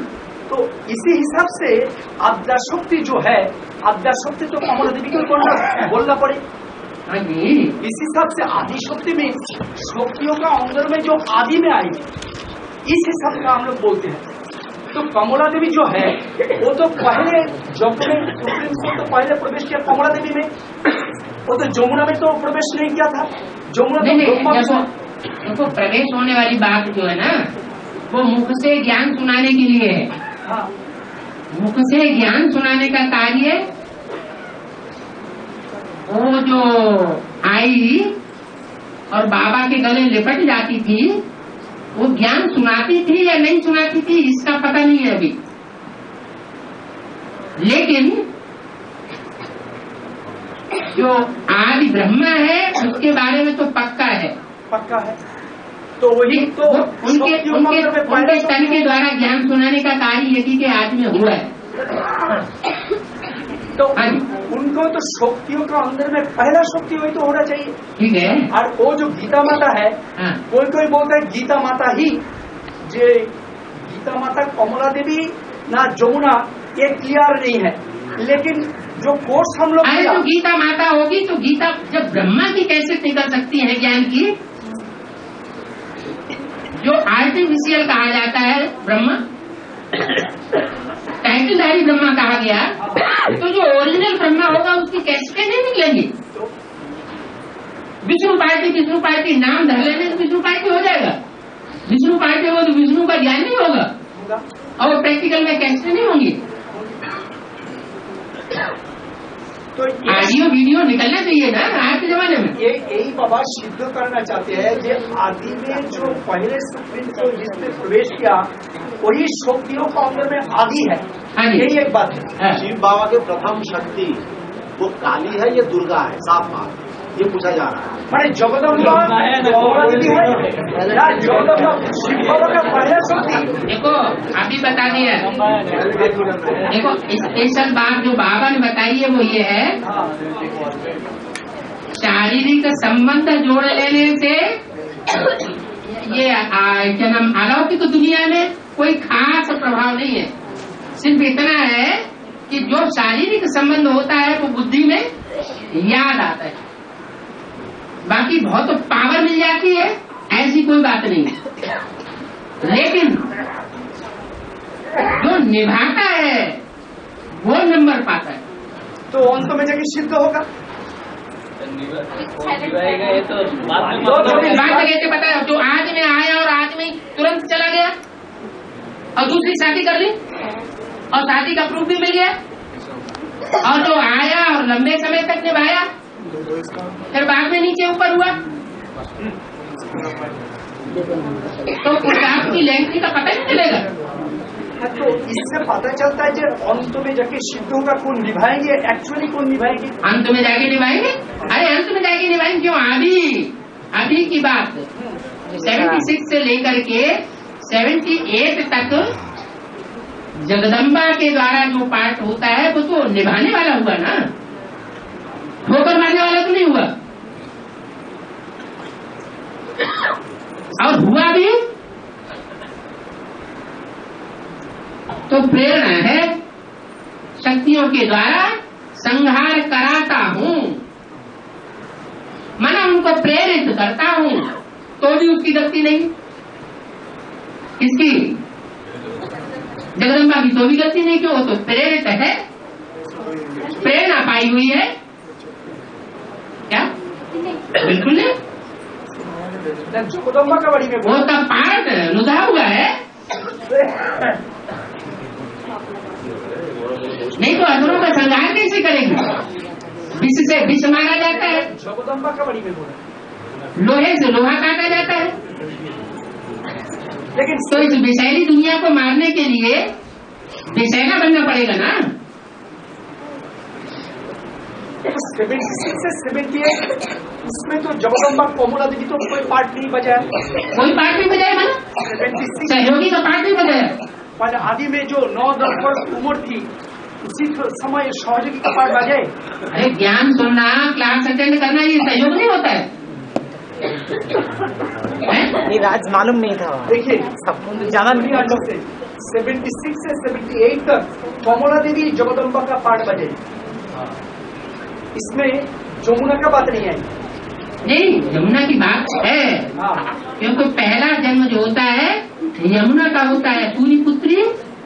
तो इसी हिसाब से आद्याशक्ति जो है, आद्याशक्ति तो कमला देवी को बोलना पड़े। हाँ जी। इस हिसाब से आदि शक्ति में शक्तियों का अंदर में जो आदि में आई, इस हिसाब का हम लोग बोलते हैं। तो कमला देवी जो है वो तो पहले जब में सुप्रीम कोर्ट तो पहले प्रवेश किया कमला देवी में, वो तो जमुना में तो प्रवेश नहीं किया था। जमुना तो देखो प्रवेश होने वाली बात जो है ना, वो मुख से ज्ञान सुनाने के लिए है। हाँ। मुख से ज्ञान सुनाने का कार्य वो जो आई और बाबा के गले लिपट जाती थी, वो ज्ञान सुनाती थी या नहीं सुनाती थी इसका पता नहीं है अभी। लेकिन जो आदि ब्रह्मा है उसके बारे में तो पक्का है। तो वही तो उनके तन के द्वारा ज्ञान सुनाने का कार्य यदि के आज में हुआ है। तो उनको तो शक्तियों का अंदर में पहला शक्ति वही तो होना चाहिए। ठीक है। और वो जो गीता माता है, हाँ। कोई बोलता है गीता माता ही, जे गीता माता कमला देवी ना जमुना ये क्लियर नहीं है। लेकिन जो कोर्स हम लोग, अरे तो गीता माता होगी तो गीता जब ब्रह्मा की कैसे निकल सकती है ज्ञान की? जो आर्टिफिशियल कहा जाता है ब्रह्मा, टाइटलधारी ब्रह्मा कहा गया, तो जो ओरिजिनल ब्रह्मा होगा उसकी कैसे नहीं निकलेंगी? विष्णु पार्टी नाम धर लेने से विष्णु पार्टी हो जाएगा। विष्णु पार्टी हो तो विष्णु का ज्ञान नहीं होगा और प्रैक्टिकल में कैसे नहीं होंगी। तो ऑडियो वीडियो निकलना चाहिए ना आज के जमाने में। यही बाबा सिद्ध करना चाहते हैं कि आदि में जो पहले सुप्रीम कोर्ट जिसने प्रवेश किया वही शक्तियों का अंदर में आदि है। यही एक बात है। शिव बाबा के प्रथम शक्ति वो काली है या दुर्गा है, साफ बात ये पूछा जा रहा है। मैंने जगदम्बा शिव बाबा का पहला शक्ति देखो अभी बता दिया। देखो स्पेशल बात जो बाबा ने बताई है वो ये है, शारीरिक संबंध जोड़ लेने से ये क्या नाम अलौकिक दुनिया में कोई खास प्रभाव नहीं है। सिर्फ इतना है कि जो शारीरिक संबंध होता है वो बुद्धि में याद आता है, बाकी बहुत तो पावर मिल जाती है, ऐसी कोई बात नहीं है। लेकिन जो निभाता है वो नंबर पाता है। तो अंत में जाके सिद्ध होगा। बात कैसे पता है? जो आज में आया और आज में तुरंत चला गया और दूसरी शादी कर ली और शादी का प्रूफ भी मिल गया, और जो आया और लंबे समय तक निभाया फिर बाद में नीचे ऊपर हुआ, तो आपकी लेंथ का पता नहीं चलेगा। तो इससे पता चलता है कि अंत में जाके सिद्ध होगा कौन निभाएंगे, एक्चुअली कौन निभाएंगे। अंत में जाके निभाएंगे? अरे अंत में जाके निभाएंगे क्यों? अभी की बात 76 से लेकर के 78 तक जगदम्बा के द्वारा जो पाठ होता है वो तो निभाने वाला हुआ ना, ठोकर मारने वाला तो नहीं हुआ। और हुआ भी तो प्रेरणा है, शक्तियों के द्वारा संहार कराता हूँ, माना उनको प्रेरित करता हूँ, तो भी उसकी गलती नहीं। किसकी? जगदम्बा की तो भी गलती नहीं, क्यों? तो प्रेरित है, प्रेरणा पाई हुई है। क्या? बिल्कुल नहीं। जगदम्बा का बड़ी में वो तो पार्ट नुधा हुआ है, नहीं तो असुरों का संहार कैसे करेंगे? विष से विष मारा जाता है। जगदम्बा का बड़ी में बोला लोहे से लोहा काटा जाता है। लेकिन तो इस विषैली दुनिया को मारने के लिए विषैला बनना पड़ेगा ना। 76 से 78 उसमें तो जगदम्बा कोमला देवी तो कोई पार्ट नहीं बजाया, कोई पार्ट नहीं बजाया माना, 76 सहयोगी का पार्ट नहीं बजाया। पर आदि में जो 9-10 वर्ष उम्र थी उसी समय सहयोगी का पार्ट बजाए। अरे ज्ञान सुनना, क्लास अटेंड करना, ये सहयोग नहीं होता है। नहीं राज मालूम नहीं था। देखिए सबको ज्यादा नहीं 76 से 78 तक कोमला देवी जगदम्बा का पार्ट बजे, इसमें जमुना का बात नहीं आई। नहीं, यमुना की बात है, क्योंकि पहला जन्म जो होता है यमुना का होता है। सूर्य पुत्री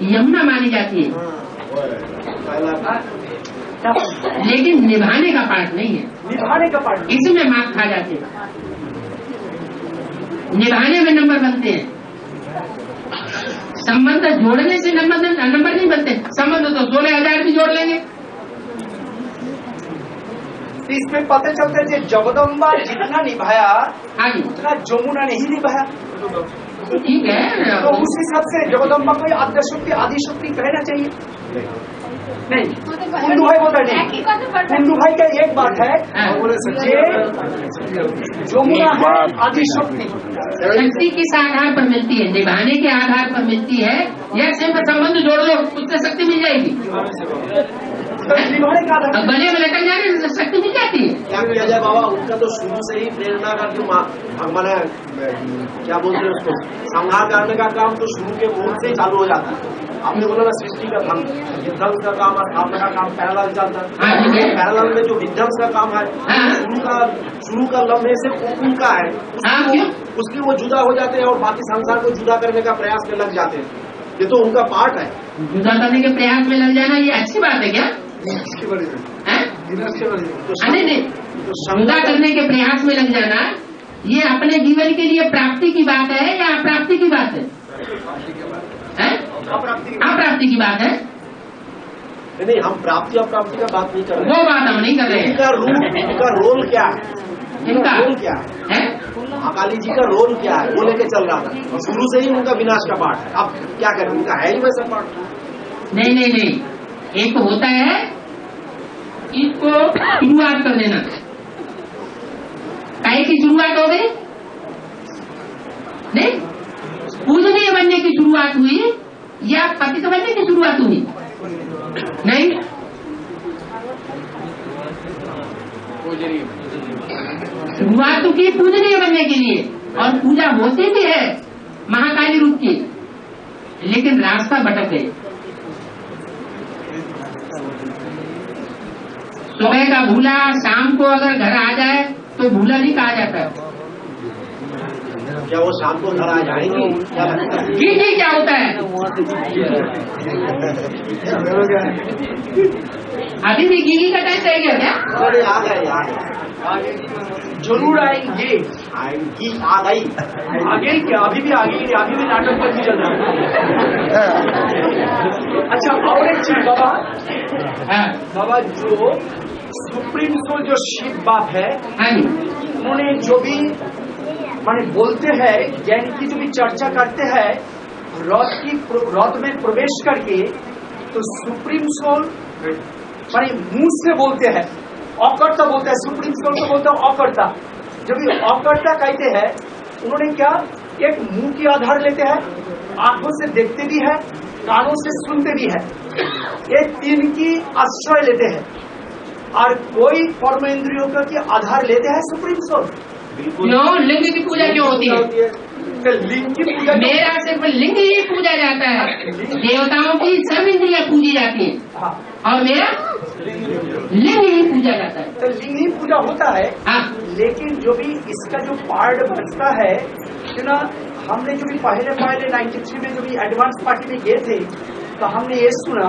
यमुना मानी जाती है, लेकिन निभाने का पार्ट नहीं है। निभाने का पार्ट इसमें मार्क खा जाते हैं, निभाने में नंबर बनते हैं। संबंध जोड़ने से नंबर नहीं बनते। संबंध तो 16,000 भी जोड़ लेंगे। इसमें पता चलता है कि जगदम्बा जितना निभाया हाँ जी, उतना जमुना नहीं निभाया। ठीक है। तो उस हिसाब से जगदम्बा को आदि शक्ति कहना चाहिए। नहीं, कुंडू भाई बोलता नहीं। कुंडू भाई का एक बात है, ये जमुना है आदि शक्ति। शक्ति किस आधार पर मिलती है? निभाने के आधार पर मिलती है, या सिर्फ संबंध जोड़ लो उससे शक्ति मिल जाएगी? निभाने का आधार गले में लटक जाने से शक्ति मिल जाती है। क्या किया जाए बाबा, उनका तो शुरू से ही प्रेरणा का जो मैंने क्या बोलते हैं उसको, संहार करने का काम तो शुरू के मूल से ही चालू हो जाता है। आपने बोला ना सृष्टि का धर्म, विध्वंस का काम और स्थापना का काम पैरेलल चलता है। पैरेलल में जो विध्वंस का काम है शुरू का लम्हे से उनका है, उसकी वो जुदा हो जाते हैं और बाकी संसार को जुदा करने का प्रयास में लग जाते हैं। ये तो उनका पार्ट है। जुदा करने के प्रयास में लग जाना ये अच्छी बात है क्या? नहीं, जुदा करने के प्रयास में लग जाना ये अपने जीवन के लिए प्राप्ति की बात है या अप्राप्ति की बात है? अप्राप्ति की बात है। नहीं, हम प्राप्ति अप्राप्ति का बात नहीं कर रहे। वो बात हम नहीं कर रहे। इनका रोल क्या है? इनका रोल क्या है? अकाली जी का रोल क्या है वो लेके चल रहा था, और शुरू से ही उनका विनाश का पार्ट है। अब क्या करें, उनका है ही वैसा पार्ट। नहीं, एक होता है इसको शुरुआत कर देना। काहे की शुरुआत हो गई? नहीं, पूजनीय बनने की शुरुआत हुई या पतित बनने की शुरुआत हुई? नहीं, शुरुआत तो की पूजनीय बनने के लिए, और पूजा होती भी है महाकाली रूप की, लेकिन रास्ता भटक गए। सुबह का भूला शाम को अगर घर आ जाए तो भूला नहीं कहा जाता है। क्या वो शाम को घर आ जाएंगे? क्या लगता है? क्या होता है? अभी भी घी का टाइम रह गया क्या? अरे आ गए, जरूर आएंगे। आएंगी, आ गई। आगे क्या, अभी भी आगे, अभी भी नाटक पर चल रहा है। अच्छा, और एक चीज बाबा जो सुप्रीम कोर्ट जो शिव बाप है, उन्होंने जो भी माने बोलते हैं, ज्ञान की जो भी चर्चा करते हैं रथ में प्रवेश करके, तो सुप्रीम सोल माने मुंह से बोलते हैं, अकर्ता बोलते हैं। सुप्रीम सोल को बोलते हैं अकर्ता। जब ये अकर्ता कहते हैं, उन्होंने क्या एक मुंह की आधार लेते हैं, आंखों से देखते भी है, कानों से सुनते भी है, ये तीन की आश्रय लेते हैं। और कोई कर्मेंद्रियों का की आधार लेते हैं सुप्रीम सोल। क्यों लिंग की पूजा क्यों होती है? लिंग की पूजा मेरा सिर्फ लिंग ही पूजा जाता है, देवताओं की सब इंद्रियां पूजी जाती है, और मेरा लिंग ही पूजा जाता है। तो लिंग ही पूजा होता है। लेकिन जो भी इसका जो पार्ट बचता है ना, हमने जो भी पहले 93 में जो भी एडवांस पार्टी में गए थे, तो हमने ये सुना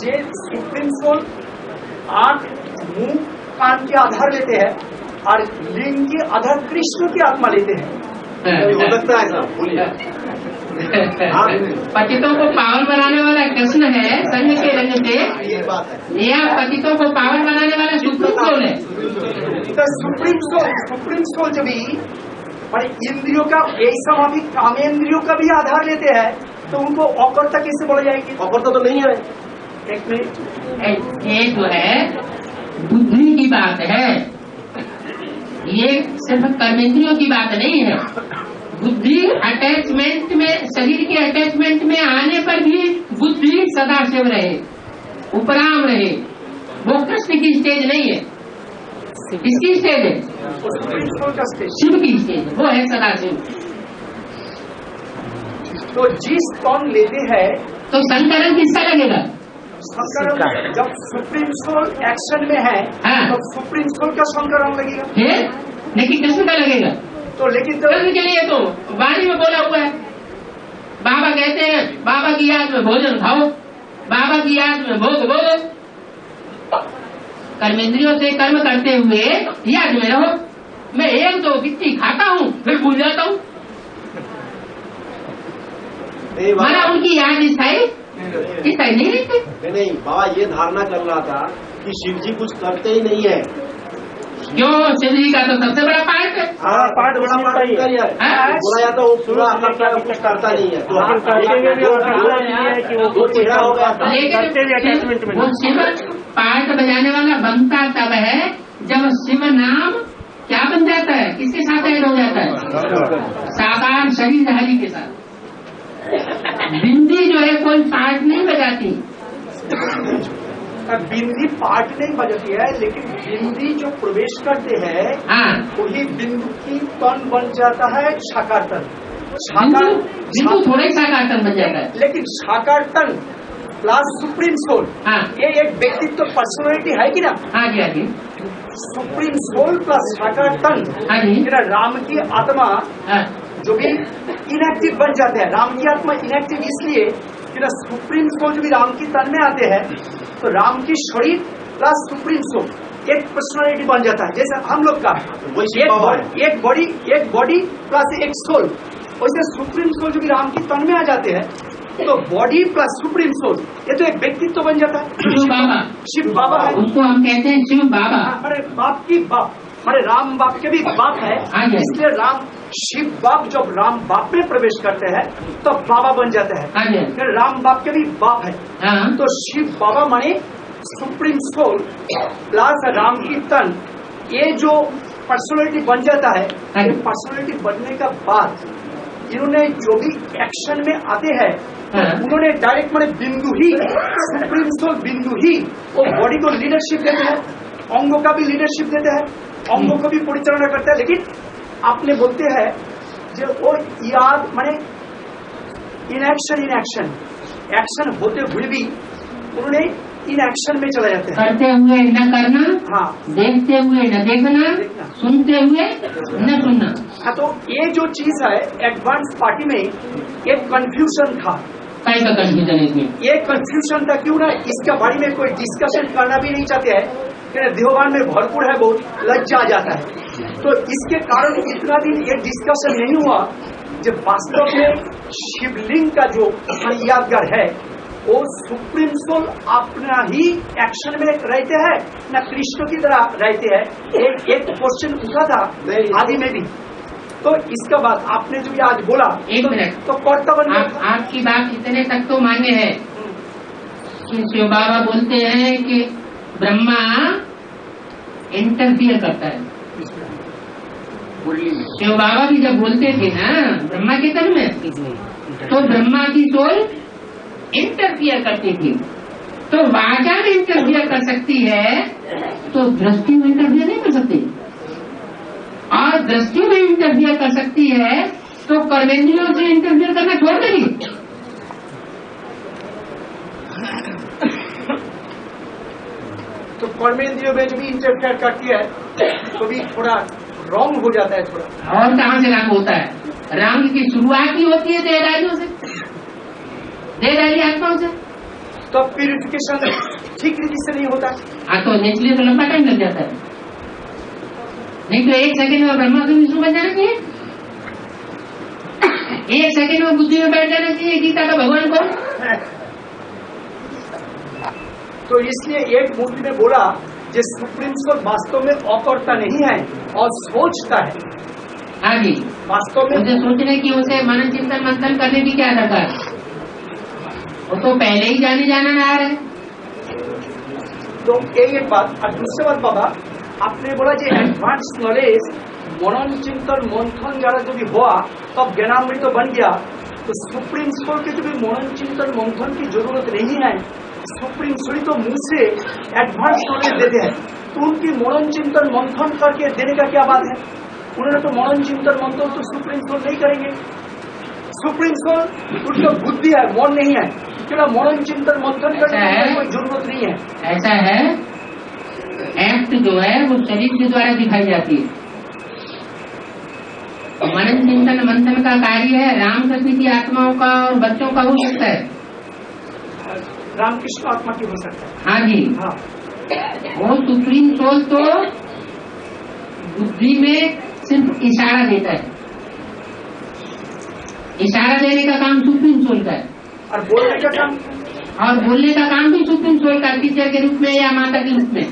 जे सुप्रीम सोल आंख मुंह कान के आधार लेते हैं और लिंग के आधार कृष्ण की आत्मा लेते हैं। हो सकता है सर, बोलिए। पतितों को पावन बनाने वाला कृष्ण है संघ के रंग से, या पतितों को पावन बनाने वाला सुप्रीम सोल है? तो सुप्रीम सोल जब भी और इंद्रियों का एक समय भी कामेंद्रियों का भी आधार लेते हैं तो उनको औकरता कैसे बोला जाएगी? औकरता तो नहीं है। एक मिनट, ये जो है बुद्धि की बात है, ये सिर्फ कर्मेंद्रियों की बात नहीं है। बुद्धि अटैचमेंट में, शरीर के अटैचमेंट में आने पर भी बुद्धि सदाशिव रहे, उपराम रहे, वो कृष्ण की स्टेज नहीं है। किसकी स्टेज है? शिव की स्टेज, वो है सदाशिव। तो जिस कौन लेते हैं तो संकरण किसका लगेगा? संकरण जब सुप्रीम सोल एक्शन में है तो सुप्रीम सोल का संकरण लगेगा, लेकिन कृष्ण का लगेगा। तो लेकिन कृष्ण के लिए तो वाणी में बोला हुआ है, बाबा कहते हैं बाबा की याद में भोजन खाओ, बाबा की याद में भोग बोलो। कर्मेंद्रियों से कर्म करते हुए याद में रहो। मैं एक दो बिट्टी खाता हूँ फिर भूल जाता हूँ, माना उनकी याद स्थायी नहीं रहती। नहीं, बाबा ये धारणा कर रहा था कि शिव जी कुछ करते ही नहीं है। क्यों? शिव जी का तो सबसे बड़ा पार्ट है। पार्ट बड़ा पार्ट बोला जाता है, वो पूरा करता है, कुछ करता नहीं है। वो चेहरा हो गया। लेकिन वो शिव पार्ट बजाने वाला बनता तब है जब शिव नाम क्या बन जाता है, किसके साथ ऐड हो जाता है? साकार शरीरधारी के साथ। बिंदी जो है कोई पार्ट नहीं बजाती, बिंदी पार्ट नहीं बजाती है, लेकिन बिंदी जो प्रवेश करते हैं वही बिंदु की तन बन जाता है साकार तन। बिंदु थोड़ा ही साकार तन बन जाता है, लेकिन साकार तन प्लस सुप्रीम सोल, ये एक व्यक्तित्व पर्सनालिटी है कि ना? हाँ जी, हाँ जी। सुप्रीम सोल प्लस साकार तन, हाँ जी। राम की आत्मा जो भी इनएक्टिव बन जाते हैं। राम की आत्मा इनएक्टिव इसलिए कि ना सुप्रीम सोल जो भी राम की तन में आते हैं तो राम की शरीर प्लस सुप्रीम सोल एक पर्सनालिटी बन जाता है। जैसे हम लोग का एक बॉडी प्लस एक सोल, वैसे सुप्रीम सोल जो भी राम की तन में आ जाते हैं तो बॉडी प्लस सुप्रीम सोल ये तो एक व्यक्तित्व बन जाता है। शिव बाबा है, उनको हम कहते हैं शिव बाबा। हमारे बाप की बाप, हमारे राम बाप के भी बाप है, इसलिए राम शिव बाप जब राम बाप में प्रवेश करते हैं तो बाबा बन जाते हैं। फिर राम बाप के भी बाप है, तो शिव बाबा माने सुप्रीम सोल प्लस राम की तन, ये जो पर्सनालिटी बन जाता है। ये पर्सनालिटी बनने का बाद इन्होंने जो भी एक्शन में आते हैं तो उन्होंने डायरेक्ट माने बिंदु ही, सुप्रीम सोल बिंदु ही वो बॉडी को लीडरशिप देते हैं, अंगों का भी लीडरशिप देते हैं, अंगों को भी परिचालना करते हैं। लेकिन आपने बोलते हैं जो वो याद माने इनएक्शन एक्शन होते हुए भी उन्होंने इन एक्शन में चले जाते हैं। करते हुए न करना, देखते हुए न देखना, सुनते हुए न सुनना। हाँ, तो ये जो चीज है एडवांस पार्टी में एक कंफ्यूजन था। कैसा कंफ्यूजन? इसमें ये कंफ्यूजन था क्यों ना इसके बारे में कोई डिस्कशन करना भी नहीं चाहते हैं, देहवान में भरपूर है, बहुत लज्जा आ जाता है। तो इसके कारण इतना दिन ये डिस्कशन नहीं हुआ। जब वास्तव में शिवलिंग का जो यादगार है वो सुप्रीम सोल अपना ही एक्शन में रहते हैं ना कृष्ण की तरह रहते हैं। एक क्वेश्चन उठा था आदि में भी, तो इसका बाद आपने जो आज बोला, एक मिनट, तो कर्ता बन आपकी बात इतने तक तो मान्य है कि शिव बाबा बोलते हैं कि ब्रह्मा इंटरफियर करता है। शिव बाबा भी जब बोलते थे ना ब्रह्मा के तन में, तो ब्रह्मा की सोल इंटरफियर करती थी। तो वाचा में इंटरफियर कर सकती है तो दृष्टि में इंटरफियर नहीं कर सकती, और दृष्टि में इंटरफियर कर सकती है तो कर्मेंद्रियों से इंटरफियर करना छोड़ देगी। तो कर्मेंद्रियों में जो भी इंटरफेयर करती है तो भी थोड़ा रॉन्ग हो जाता है थोड़ा। और कहाँ से रंग होता है? रंग की शुरुआत ही होती है देहधारियों से, देहधारी आत्माओं से। तो प्यूरिफिकेशन ठीक रीति से नहीं होता। हाँ, तो इसलिए तो लंबा टाइम लग जाता है, नहीं तो 1 सेकंड में ब्रह्मा तो विष्णु बन जाना चाहिए। एक सेकंड में बुद्धि में बैठ जाना चाहिए गीता का भगवान को। तो इसलिए एक मूर्ति में बोला जो सुप्रीम सोल वास्तव में अकर्ता नहीं है और सोचता है। हाँ जी, वास्तव में मुझे सोचने की, उसे मनन चिंतन मंथन करने की क्या दरकार, वो तो पहले ही जाने जाना ना आ रहा है। तो एक बात। और दूसरी बात बाबा, आपने बोला जो एडवांस नॉलेज मनन चिंतन मंथन जरा जो हुआ तब ज्ञानामृत तो बन गया, तो सुप्रीम सोल के जो भी मनन चिंतन मंथन की जरूरत नहीं है, सुप्रीम सोल तो मुंह से एडवांस नॉलेज देते हैं, तो उनकी मनन चिंतन मंथन करके देने का क्या बात है? उन्होंने तो मनन चिंतन मंथन तो सुप्रीम सोल नहीं करेंगे। सुप्रीम सोल उनका बुद्धि है, मन नहीं है, क्योंकि मनन चिंतन मंथन करने की कोई जरूरत नहीं है। ऐसा है, एक्ट जो है वो शरीर के द्वारा दिखाई जाती है। मनन चिंतन मंथन का कार्य है रामकृष्ण की आत्माओं का और बच्चों का हो सकता है, रामकृष्ण आत्मा की हो सकता है। हाँ जी, हाँ, वो सुप्रीम सोल तो बुद्धि में सिर्फ इशारा देता है, इशारा देने का काम सुप्रीम सोल का है, और बोलने का काम, और बोलने का काम भी सुप्रीम सोल का, टीचर के रूप में या माता के रूप में।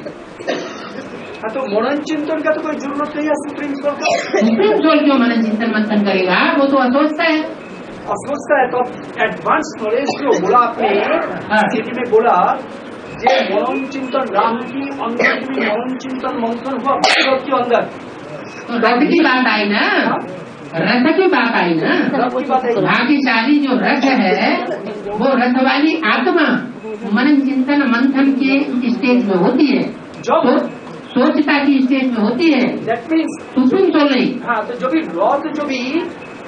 हाँ, तो मनन चिंतन का तो कोई जरूरत नहीं है सुप्रीम सोल का। सुप्रीम सोल क्यों मनन चिंतन मंथन करेगा, वो तो असोचता है। और सोचता है तो एडवांस नॉलेज जो बोला आपने स्थिति में बोला जे मनन चिंतन राम की अंदर भी मनन चिंतन मंथन हुआ भगवत के अंदर, तो रथ की बात आई ना, रथ की बात आई ना, रथ की बात है। भाग्यशाली जो रथ है वो रथ वाली आत्मा मनन चिंतन मंथन के स्टेज में होती है, जो सोचता की स्टेज में होती है, दैट मीन्स सुप्रीम सोल नहीं। हाँ, तो जो भी रथ जो भी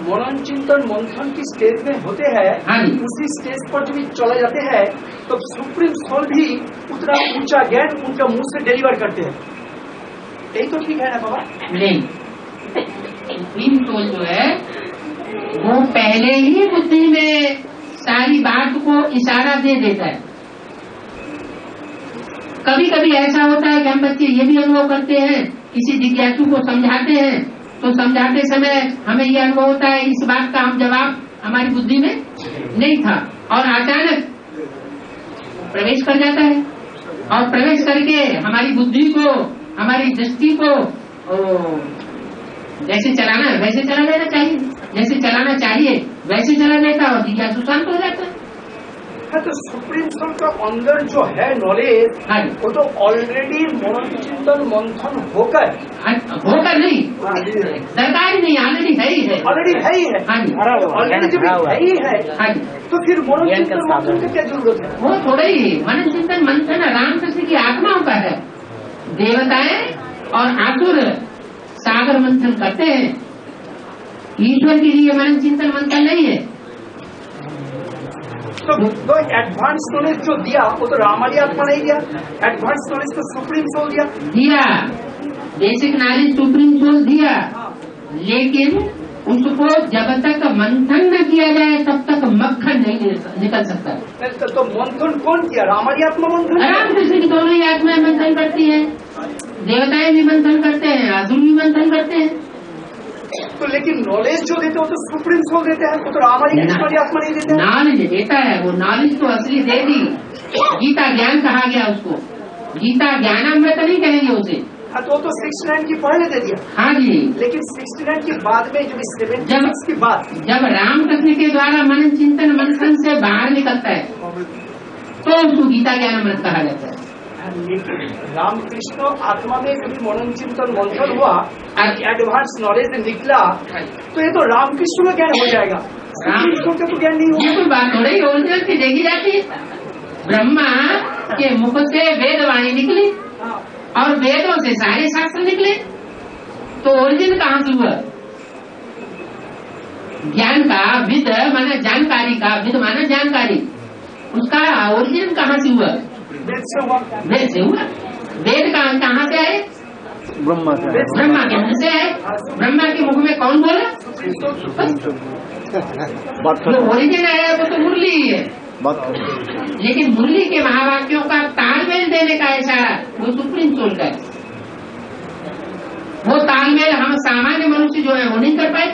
मनन चिंतन मंथन की स्टेज में होते हैं, हाँ जी, उसी स्टेज पर जो भी चले जाते हैं तो सुप्रीम सोल भी उतना ऊंचा ज्ञान उनका मुंह से डिलीवर करते हैं। यही तो ठीक है ना बाबा? नहीं, सुप्रीम सोल जो है वो पहले ही बुद्धि में सारी बात को इशारा दे देता है। कभी कभी ऐसा होता है कि हम बच्चे ये भी अनुभव करते हैं, किसी जिज्ञासु को समझाते हैं तो समझाते समय हमें ये अनुभव होता है इस बात का हम जवाब हमारी बुद्धि में नहीं था, और अचानक प्रवेश कर जाता है, और प्रवेश करके हमारी बुद्धि को, हमारी दृष्टि को जैसे चलाना है वैसे चला देना चाहिए, जैसे चलाना चाहिए वैसे चला देता, और जिज्ञासु शांत हो जाता है। हाँ, तो सुप्रीम सोल का अंदर जो है नॉलेज, हाँ, वो तो ऑलरेडी मनन चिंतन मंथन होकर नहीं, सरकार नहीं, ऑलरेडी है ही है, ऑलरेडी है ही है। हाँ जी, ऑलरेडी जब है ही है, हाँ जी, तो फिर मनन चिंतन मंथन की क्या जरूरत है? वो थोड़ा ही मनन चिंतन मंथन रामकृष्ण की आत्माओं का है। देवताएं और आसुर सागर मंथन करते हैं, ईश्वर के लिए मनन चिंतन मंथन नहीं है। तो एडवांस नॉलेज जो दिया वो तो रामाली आत्मा नहीं दिया, एडवांस नॉलेज तो सुप्रीम सोल दिया। बेसिक नॉलेज सुप्रीम सोल दिया, लेकिन उसको जब तक मंथन न किया जाए तब तक मक्खन नहीं निकल सकता। तो मंथन कौन किया? रामाली आत्मा मंथन? रामकृष्ण की दोनों ही आत्माएं मंथन करती हैं, देवताएं भी मंथन करते हैं, असुर भी मंथन करते हैं। तो लेकिन नॉलेज जो देते हो तो सुप्रीम सोल देते हैं, वो तो रामाली आत्मा नहीं देते। नॉलेज देता है, वो नॉलेज तो असली दे दी, गीता ज्ञान कहा गया उसको, गीता ज्ञानामृत नहीं कहेंगे उसे। हाँ, तो 69 की पहले दे दिया। हाँ जी, लेकिन 69 के बाद में जब 76 की बात, जब रामकृष्ण के द्वारा मनन चिंतन मंथन से बाहर निकलता है तो उसको गीता ज्ञानामृत कहा जाता है। लेकिन रामकृष्ण आत्मा में कभी मनन चिंतन मंथन हुआ, एडवांस नॉलेज निकला, तो ये तो रामकृष्ण का ज्ञान हो जाएगा, रामकृष्ण का तो ज्ञान नहीं होगा। ये कोई बात हो रही, ओरिजिनल की देखी जाती है। ब्रह्मा के मुख से वेदवाणी निकली और वेदों से सारे शास्त्र निकले, तो ओरिजिन कहाँ से हुआ? ज्ञान का विद माना जानकारी का, विद माना जानकारी, उसका ओरिजिन कहाँ से हुआ? वेद से हुआ। वेद से हुआ। वेद कहाँ से आए? ब्रह्मा से। ब्रह्मा के मुख से आए। ब्रह्मा के मुख में कौन बोला? जो ओरिजिन है वो तो मुरली ही है, लेकिन मुरली के महावाक्यों का तालमेल देने का इशारा वो सुप्रीम सोल का है। वो तालमेल हम सामान्य मनुष्य जो है वो नहीं कर पाए।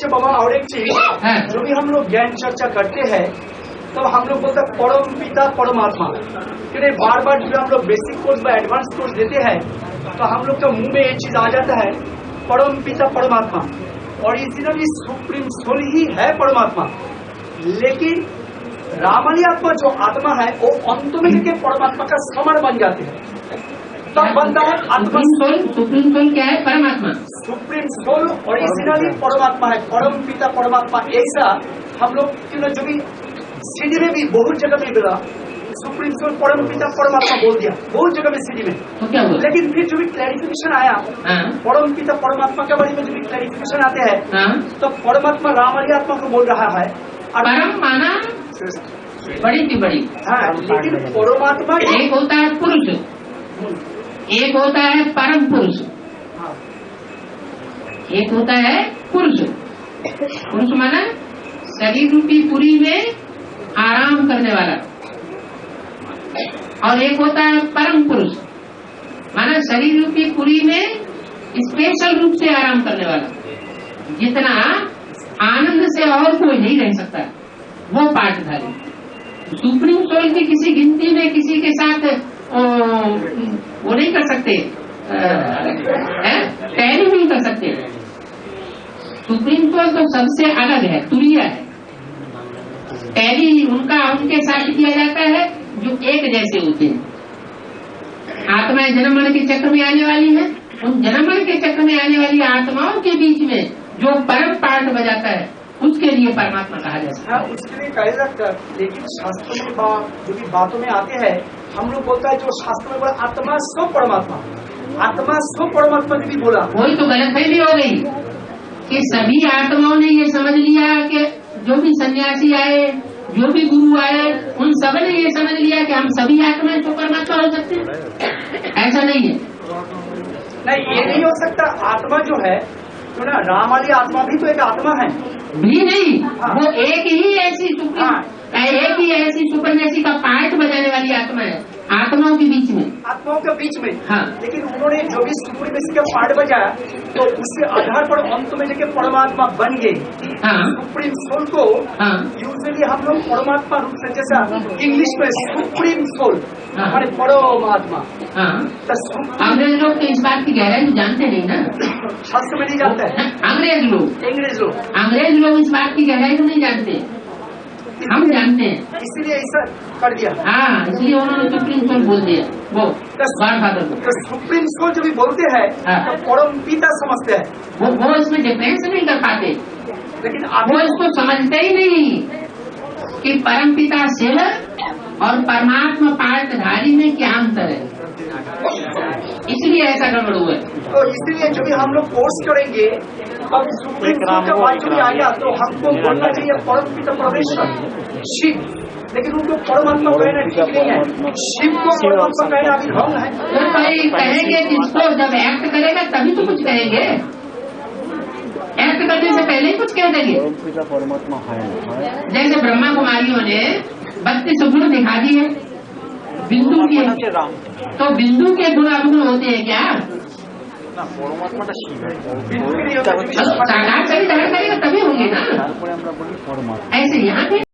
अच्छा बाबा, और एक चीज, हाँ। जो भी हम लोग ज्ञान चर्चा करते हैं तब हम लोग बोलते हैं परम पिता परमात्मा, क्योंकि बार बार जो हम लोग बेसिक कोर्स में एडवांस कोर्स देते हैं तो हम लोग के मुंह में ये चीज आ जाता है परम पिता परमात्मा। ओरिजिनली सुप्रीम सोल ही है परमात्मा, लेकिन रामाली आत्मा जो आत्मा है वो अंत में जाके परमात्मा का समान बन जाते हैं, तब बनता है आत्मा। सुप्रीम सोल क्या है? परमात्मा। सुप्रीम सोल ओरिजिनली परमात्मा है, परम पिता परमात्मा। ऐसा हम लोग क्यों जो भी सीढ़ी में भी बहुत जगह में मिला सुप्रीम सोल परम पिता परमात्मा बोल दिया, बहुत जगह में सीढ़ी में, तो क्या हुआ? लेकिन फिर जो भी क्लैरिफिकेशन आया परम पिता परमात्मा के बारे में जो भी क्लैरिफिकेशन आते हैं तो परमात्मा रामाली आत्मा को बोल रहा है, परम माना बड़ी की बड़ी। हाँ, लेकिन परमात्मा एक होता है पुरुष, एक होता है परम पुरुष, एक होता है पुरुष। पुरुष माना शरीर रूपी पुरी में आराम करने वाला, और एक होता है परम पुरुष माना शरीर रूपी पुरी में स्पेशल रूप से आराम करने वाला, जितना आनंद से और कोई नहीं रह सकता वो पाठधारी। सुप्रीम सोल की किसी गिनती में किसी के साथ वो नहीं कर सकते, टैली नहीं कर सकते। सुप्रीम सोल तो सबसे अलग है, तुरीय है। टैली उनका उनके साथ किया जाता है जो एक जैसे होते हैं। आत्माएं जन्म मरण के चक्र में आने वाली है, उन जन्म मरण के चक्र में आने वाली आत्माओं के बीच में जो परम पार्ट बजाता है उसके लिए परमात्मा कहा जा सकता है। हाँ, उसके लिए कहा जाता है, लेकिन शास्त्र में जो भी बातों में आते हैं हम लोग बोलता है जो शास्त्र में बोला आत्मा स्व परमात्मा, आत्मा स्व परमात्मा ने भी बोला, वही तो गलतफहमी हो गई कि सभी आत्माओं ने ये समझ लिया कि जो भी सन्यासी आए, जो भी गुरु आए, उन सब ने ये समझ लिया कि हम सभी आत्माएं तो परमात्मा हो सकते हैं। ऐसा नहीं है। नहीं, ये नहीं हो सकता। आत्मा जो है तो ना राम वाली आत्मा भी तो एक आत्मा है भी नहीं, वो एक ही ऐसी एक ही ऐसी सुपरनेसी का पार्ट बजाने वाली आत्मा है आत्माओं के बीच में, आत्माओं के बीच में। हाँ। लेकिन उन्होंने जो भी सुप्रीमेसी का पार्ट बजाया तो उसके आधार पर अंत में जाके परमात्मा बन गए। हाँ। सुप्रीम सोल को हाँ। यूजुअली हम लोग परमात्मा रूप से, जैसा इंग्लिश में सुप्रीम सोल हाँ। हमारे परमात्मा। हाँ। तो अंग्रेज लोग तो इस बात की गहराई को जानते नहीं ना, शास्त्र में नहीं जानते हैं। अंग्रेज लोग इस बात की गहराई को नहीं जानते, हम जानते हैं, इसीलिए ऐसा कर दिया। हाँ, इसलिए उन्होंने सुप्रीम कोर्ट बोल दिया वो गॉडफादर को। तो सुप्रीम कोर्ट जो भी बोलते हैं तो परम पिता समझते हैं, वो इसमें डिफरेंस नहीं कर पाते, लेकिन वो इसको समझते ही नहीं कि परम पिता शिव और परमात्मा पाठधारी में क्या अंतर है, इसलिए ऐसा गड़बड़ हुआ है। तो इसीलिए जो भी हम लोग कोर्स करेंगे अब सुप्रीम कोर्ट का बात जो भी आएगा तो हमको बोलना चाहिए परम पिता परमेश्वर शिव, लेकिन उनको परमात्मा कहना ठीक नहीं है, शिव को परमात्मा कहना अभी रॉन्ग है। तो भाई कहेंगे जिसको जब एक्ट करेगा तभी तो कुछ कहेंगे, एक्ट करने से पहले ही कुछ कह देंगे। जैसे ब्रह्मा कुमारियों ने 32 गुण दिखा दिए बिंदु के, तो बिंदु के गुण अवगुण होते हैं क्या? साकार शरीर धारण करेगा तभी होंगे ना, ऐसे यहाँ पे